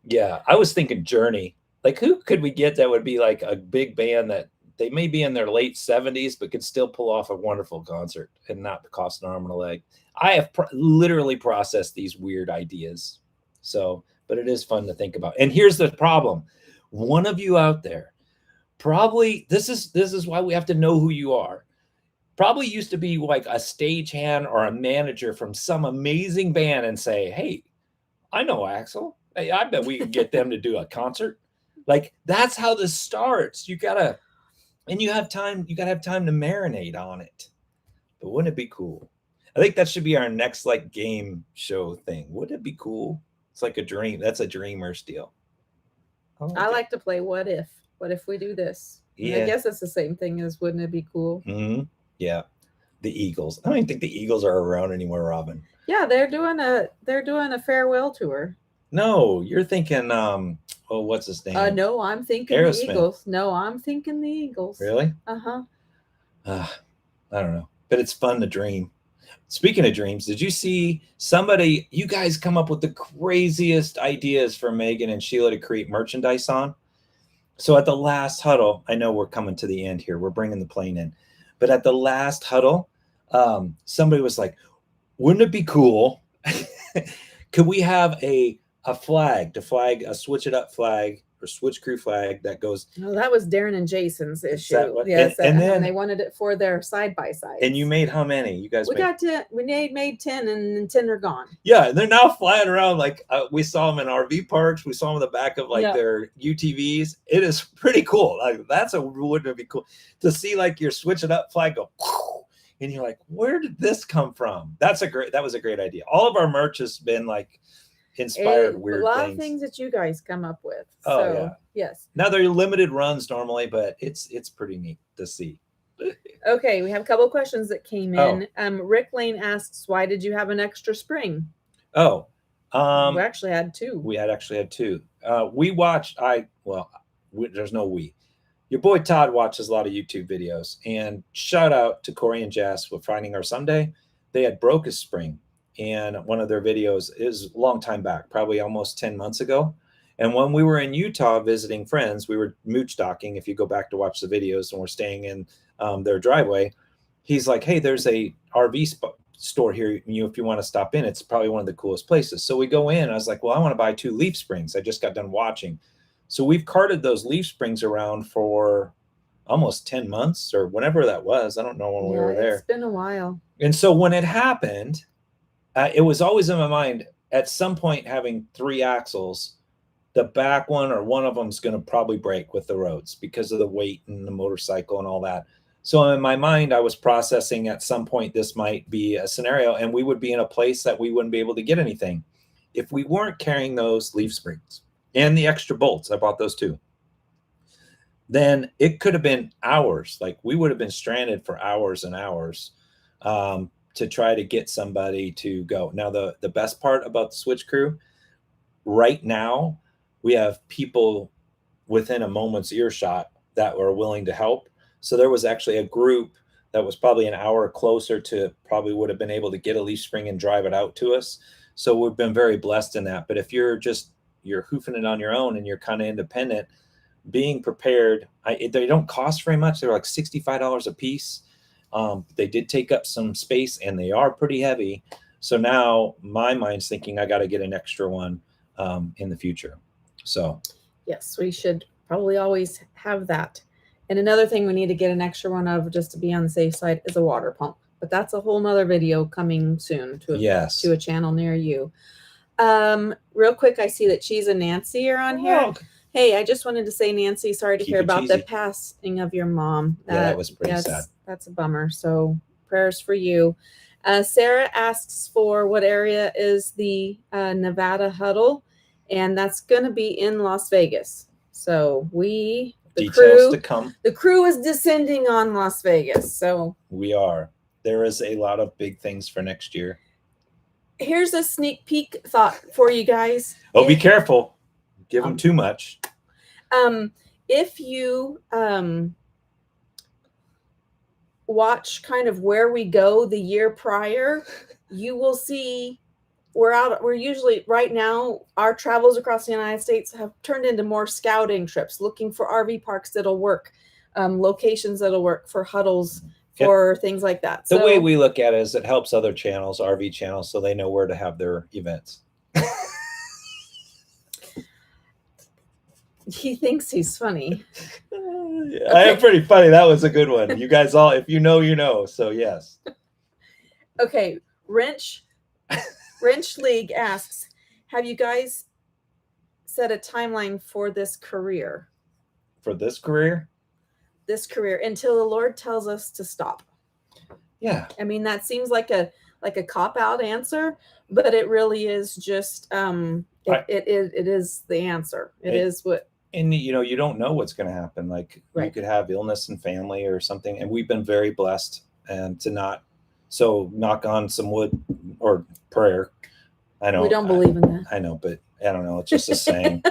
Yeah, I was thinking Journey. Like, who could we get that would be like a big band that they may be in their late 70s, but could still pull off a wonderful concert and not cost an arm and a leg. I have literally processed these weird ideas. So, but it is fun to think about. And here's the problem. One of you out there, probably, this is why we have to know who you are. Probably used to be like a stagehand or a manager from some amazing band and say, hey, I know Axl. Hey, I bet we could get them to do a concert. Like, that's how this starts. You gotta have time to marinate on it. But wouldn't it be cool? I think that should be our next like game show thing. Wouldn't it be cool? It's like a dream. That's a dreamer's deal. I like to play what if. What if we do this? Yeah. I guess it's the same thing as wouldn't it be cool? Mm-hmm. Yeah. The Eagles. I don't even think the Eagles are around anymore, Robin. Yeah, they're doing a farewell tour. No, you're thinking what's his name? No, I'm thinking Aerosmith. the Eagles. No, I'm thinking the Eagles. Really? Uh-huh. I don't know. But it's fun to dream. Speaking of dreams, did you see you guys come up with the craziest ideas for Megan and Sheila to create merchandise on? So at the last huddle, I know we're coming to the end here. We're bringing the plane in. But at the last huddle, somebody was like, wouldn't it be cool? Could we have a flag, a Switch It Up flag or Switch Crew flag that goes? No, that was Darren and Jason's issue. Yes, and then they wanted it for their side-by-side. And you made how many? You guys made 10, and 10 are gone. Yeah, and they're now flying around. Like we saw them in RV parks. We saw them in the back of their UTVs. It is pretty cool. Like wouldn't it be cool to see like your Switch It Up flag go? And you're like, where did this come from? That was a great idea. All of our merch has been like inspired weird things. A lot of things that you guys come up with. Oh, so, yeah. Yes. Now they're limited runs normally, but it's pretty neat to see. Okay, we have a couple of questions that came in. Rick Lane asks, why did you have an extra spring? Oh. We actually had two. We actually had two. We watched, there's no we. Your boy Todd watches a lot of YouTube videos, and shout out to Corey and Jess with Finding Our Someday. They had broke a spring, and one of their videos is a long time back, probably almost 10 months ago. And when we were in Utah visiting friends, we were mooch docking. If you go back to watch the videos, and we're staying in their driveway, he's like, hey, there's a RV store here. If you want to stop in, it's probably one of the coolest places. So we go in. I was like, well, I want to buy 2 leaf springs. I just got done watching. So we've carted those leaf springs around for almost 10 months or whenever that was. I don't know when we were there. It's been a while. And so when it happened, it was always in my mind, at some point having 3 axles, the back one or one of them is going to probably break with the roads because of the weight and the motorcycle and all that. So in my mind, I was processing at some point this might be a scenario, and we would be in a place that we wouldn't be able to get anything if we weren't carrying those leaf springs. And the extra bolts, I bought those too. Then it could have been hours. Like we would have been stranded for hours and hours to try to get somebody to go. Now, the best part about the Switch Crew, right now, we have people within a moment's earshot that were willing to help. So there was actually a group that was probably an hour closer to probably would have been able to get a leaf spring and drive it out to us. So we've been very blessed in that. But if you're hoofing it on your own and you're kind of independent, being prepared, they don't cost very much. They're like $65 a piece. They did take up some space and they are pretty heavy. So now my mind's thinking I got to get an extra one in the future. So yes, we should probably always have that. And another thing we need to get an extra one of, just to be on the safe side, is a water pump. But that's a whole nother video coming soon to a channel near you. Real quick, I see that Cheese and Nancy are on here. Oh. Hey, I just wanted to say, Nancy, sorry to hear about the passing of your mom. That was pretty sad. That's a bummer. So prayers for you. Sarah asks for what area is the Nevada huddle, and that's going to be in Las Vegas. So details to come. The crew is descending on Las Vegas. So we are. There is a lot of big things for next year. Here's a sneak peek thought for you guys. Oh, be careful. Give them too much. if you watch kind of where we go the year prior, you will see we're usually right now, our travels across the United States have turned into more scouting trips, looking for RV parks that'll work, locations that'll work for huddles, for things like that. The way we look at it is it helps other channels, RV channels, so they know where to have their events. He thinks he's funny. Okay. I am pretty funny. That was a good one. You guys all, if you know, you know. So yes. Okay. Wrench League asks, have you guys set a timeline for this career? For this career? This career until the Lord tells us to stop. Yeah. I mean, that seems like a cop-out answer, but it really is just it is the answer. It is what. And you know, you don't know what's going to happen. Like you could have illness in family or something, and we've been very blessed and to not. So knock on some wood or prayer. I know we don't believe in that. I know, but I don't know. It's just a saying.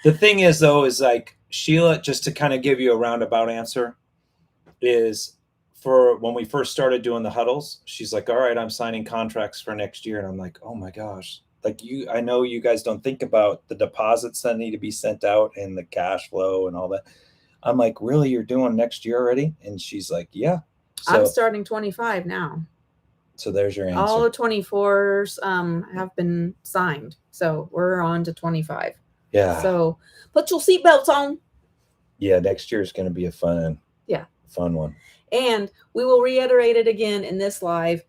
The thing is, though, is like Sheila, just to kind of give you a roundabout answer, is for when we first started doing the huddles, she's like, all right, I'm signing contracts for next year. And I'm like, oh my gosh. Like I know you guys don't think about the deposits that need to be sent out and the cash flow and all that. I'm like, really? You're doing next year already? And she's like, yeah. So, I'm starting 25 now. So there's your answer. All the 24s have been signed. So we're on to 25. Yeah. So put your seatbelts on. Yeah, next year is going to be a fun one. And we will reiterate it again in this live.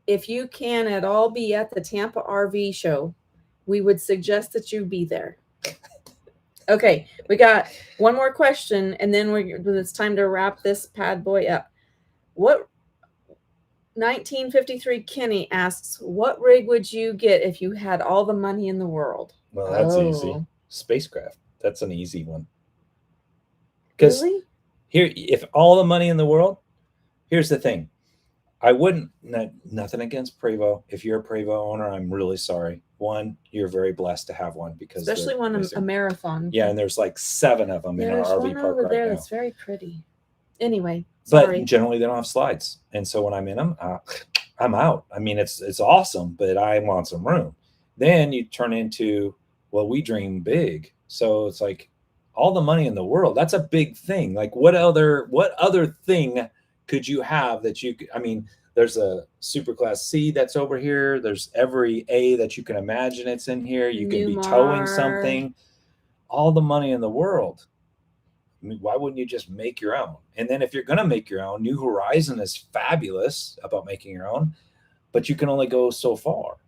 If you can at all be at the Tampa RV show, we would suggest that you be there. Okay, we got one more question, and then it's time to wrap this bad boy up. 1953 Kenny asks, what rig would you get if you had all the money in the world? Well, that's easy. Spacecraft. That's an easy one. Because here, if all the money in the world, here's the thing. I wouldn't, nothing against Prevost. If you're a Prevost owner, I'm really sorry. One, you're very blessed to have one because especially one a marathon. Yeah, and there's like 7 of them in our RV park over right there now. That's very pretty. Anyway, sorry. But generally they don't have slides, and so when I'm in them, I'm out. I mean, it's awesome, but I want some room. Then you turn into, well, we dream big, so it's like all the money in the world. That's a big thing. Like what other thing could you have that you could, I mean, there's a Super Class C that's over here. There's every A that you can imagine it's in here. You can be towing something. All the money in the world. I mean, why wouldn't you just make your own? And then if you're going to make your own, New Horizon is fabulous about making your own, but you can only go so far.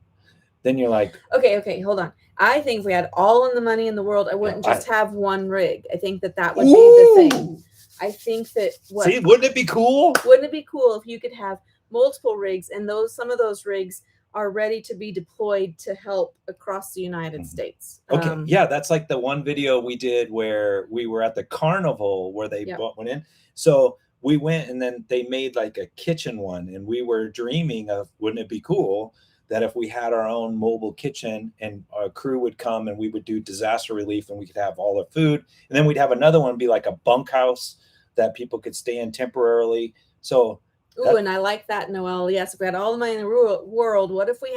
Then you're like, okay, hold on. I think if we had all of the money in the world, I wouldn't just have one rig. I think that would be the thing. I think that see, wouldn't it be cool? Wouldn't it be cool if you could have multiple rigs, and some of those rigs are ready to be deployed to help across the United States? Okay, yeah, that's like the one video we did where we were at the carnival where they went in. So we went, and then they made like a kitchen one, and we were dreaming of, wouldn't it be cool that if we had our own mobile kitchen and our crew would come and we would do disaster relief and we could have all the food, and then we'd have another one be like a bunkhouse that people could stay in temporarily. So, and I like that, Noel. Yes, if we had all the money in the world, what if we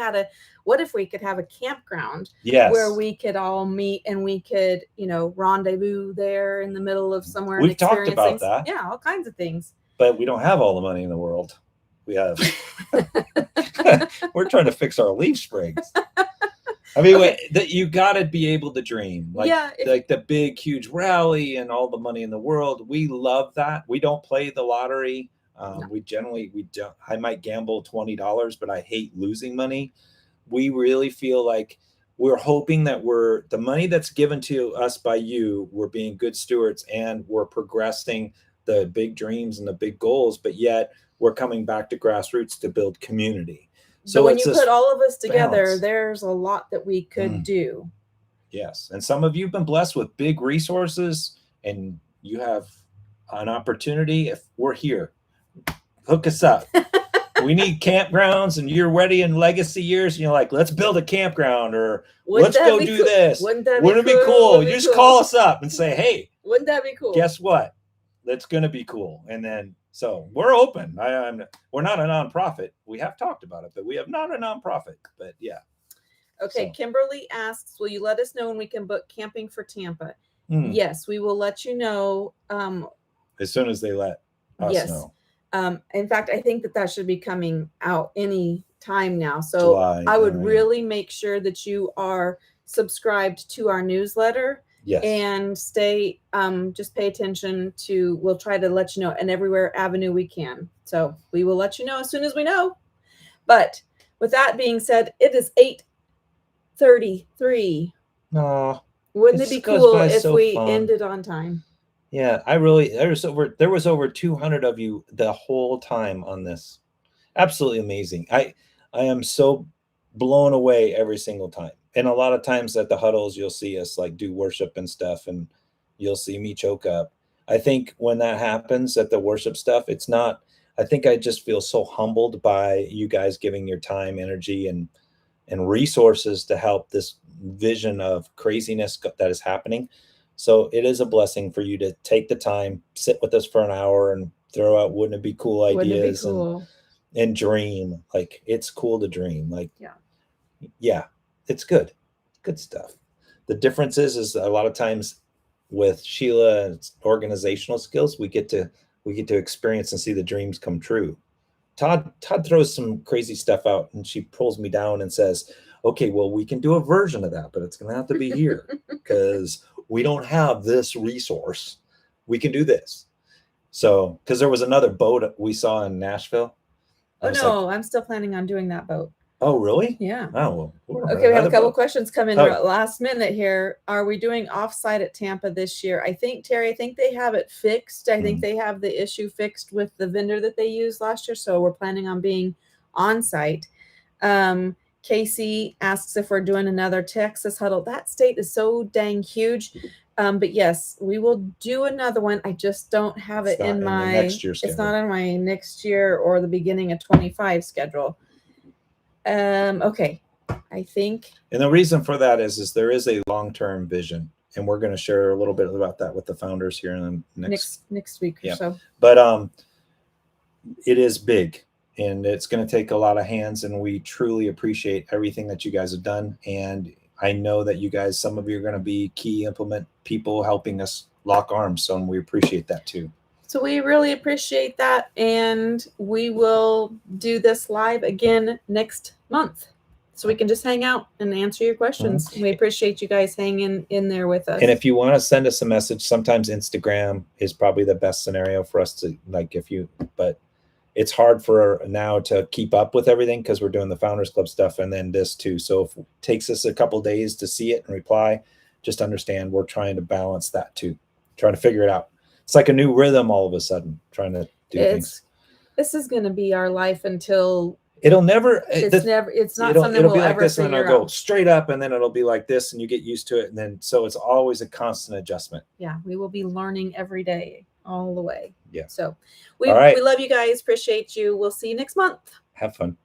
could have a campground where we could all meet and we could, rendezvous there in the middle of somewhere. We've talked about that. Yeah, all kinds of things. But we don't have all the money in the world. We have. We're trying to fix our leaf springs. I mean, you got to be able to dream. Like the big, huge rally and all the money in the world. We love that. We don't play the lottery. No. We don't. I might gamble $20, but I hate losing money. We really feel like we're hoping that the money that's given to us by you, we're being good stewards and we're progressing the big dreams and the big goals, but yet we're coming back to grassroots to build community. So when you put all of us together, there's a lot that we could do. Yes. And some of you have been blessed with big resources and you have an opportunity. If we're here, hook us up. We need campgrounds, and you're ready in legacy years. And you're like, let's build a campground, or let's go do this. Wouldn't it be cool? You just call us up and say, hey, Wouldn't that be cool? Guess what? That's going to be cool. And then, so we're open. We're not a nonprofit. We have talked about it, but we have not a nonprofit. But yeah. Okay. So. Kimberly asks, will you let us know when we can book camping for Tampa? Yes, we will let you know. As soon as they let us know. In fact, I think that should be coming out any time now. So July, I would really make sure that you are subscribed to our newsletter. Yes. And stay, just pay attention to, we'll try to let you know in everywhere avenue we can. So we will let you know as soon as we know. But with that being said, it is 8:33. No. Wouldn't it be cool if we ended on time? Yeah, there was over 200 of you the whole time on this. Absolutely amazing. I am so blown away every single time. And a lot of times at the huddles, you'll see us like do worship and stuff, and you'll see me choke up. I think when that happens at the worship stuff, it's not, I think I just feel so humbled by you guys giving your time, energy, and resources to help this vision of craziness that is happening. So it is a blessing for you to take the time, sit with us for an hour, and throw out wouldn't it be cool ideas, and dream. Like, it's cool to dream. Like, yeah, it's good stuff. The difference is a lot of times with Sheila and organizational skills, we get to experience and see the dreams come true. Todd throws some crazy stuff out, and she pulls me down and says, okay, well, we can do a version of that, but it's going to have to be here because we don't have this resource. We can do this. So, because there was another boat we saw in Nashville. Oh, no, I'm still planning on doing that boat. Oh, really? Yeah. Oh, well. Okay, we have a couple questions come in last minute here. Are we doing offsite at Tampa this year? I think, Terry, they have it fixed. I think they have the issue fixed with the vendor that they used last year. So we're planning on being on site. Casey asks if we're doing another Texas huddle. That state is so dang huge. But yes, we will do another one. I just don't have it in my next year schedule. It's not in my next year or the beginning of 25 schedule. Okay, I think. And the reason for that is there is a long-term vision, and we're going to share a little bit about that with the founders here in the next week or so. But it is big, and it's going to take a lot of hands, and we truly appreciate everything that you guys have done. And I know that you guys, some of you are going to be key implement people helping us lock arms, so we appreciate that too. So we really appreciate that, and we will do this live again next month, so we can just hang out and answer your questions. We appreciate you guys hanging in there with us. And if you want to send us a message, sometimes Instagram is probably the best scenario for us to, like, but it's hard for now to keep up with everything because we're doing the Founders Club stuff and then this too. So if it takes us a couple days to see it and reply, just understand we're trying to balance that too, trying to figure it out. It's like a new rhythm all of a sudden, trying to do things. This is going to be our life until it'll never. It's not something it'll be we'll like ever this, and then figure it'll go out. straight up, and then it'll be like this, and you get used to it, and then so it's always a constant adjustment. Yeah, we will be learning every day, all the way. Yeah. So we love you guys. Appreciate you. We'll see you next month. Have fun.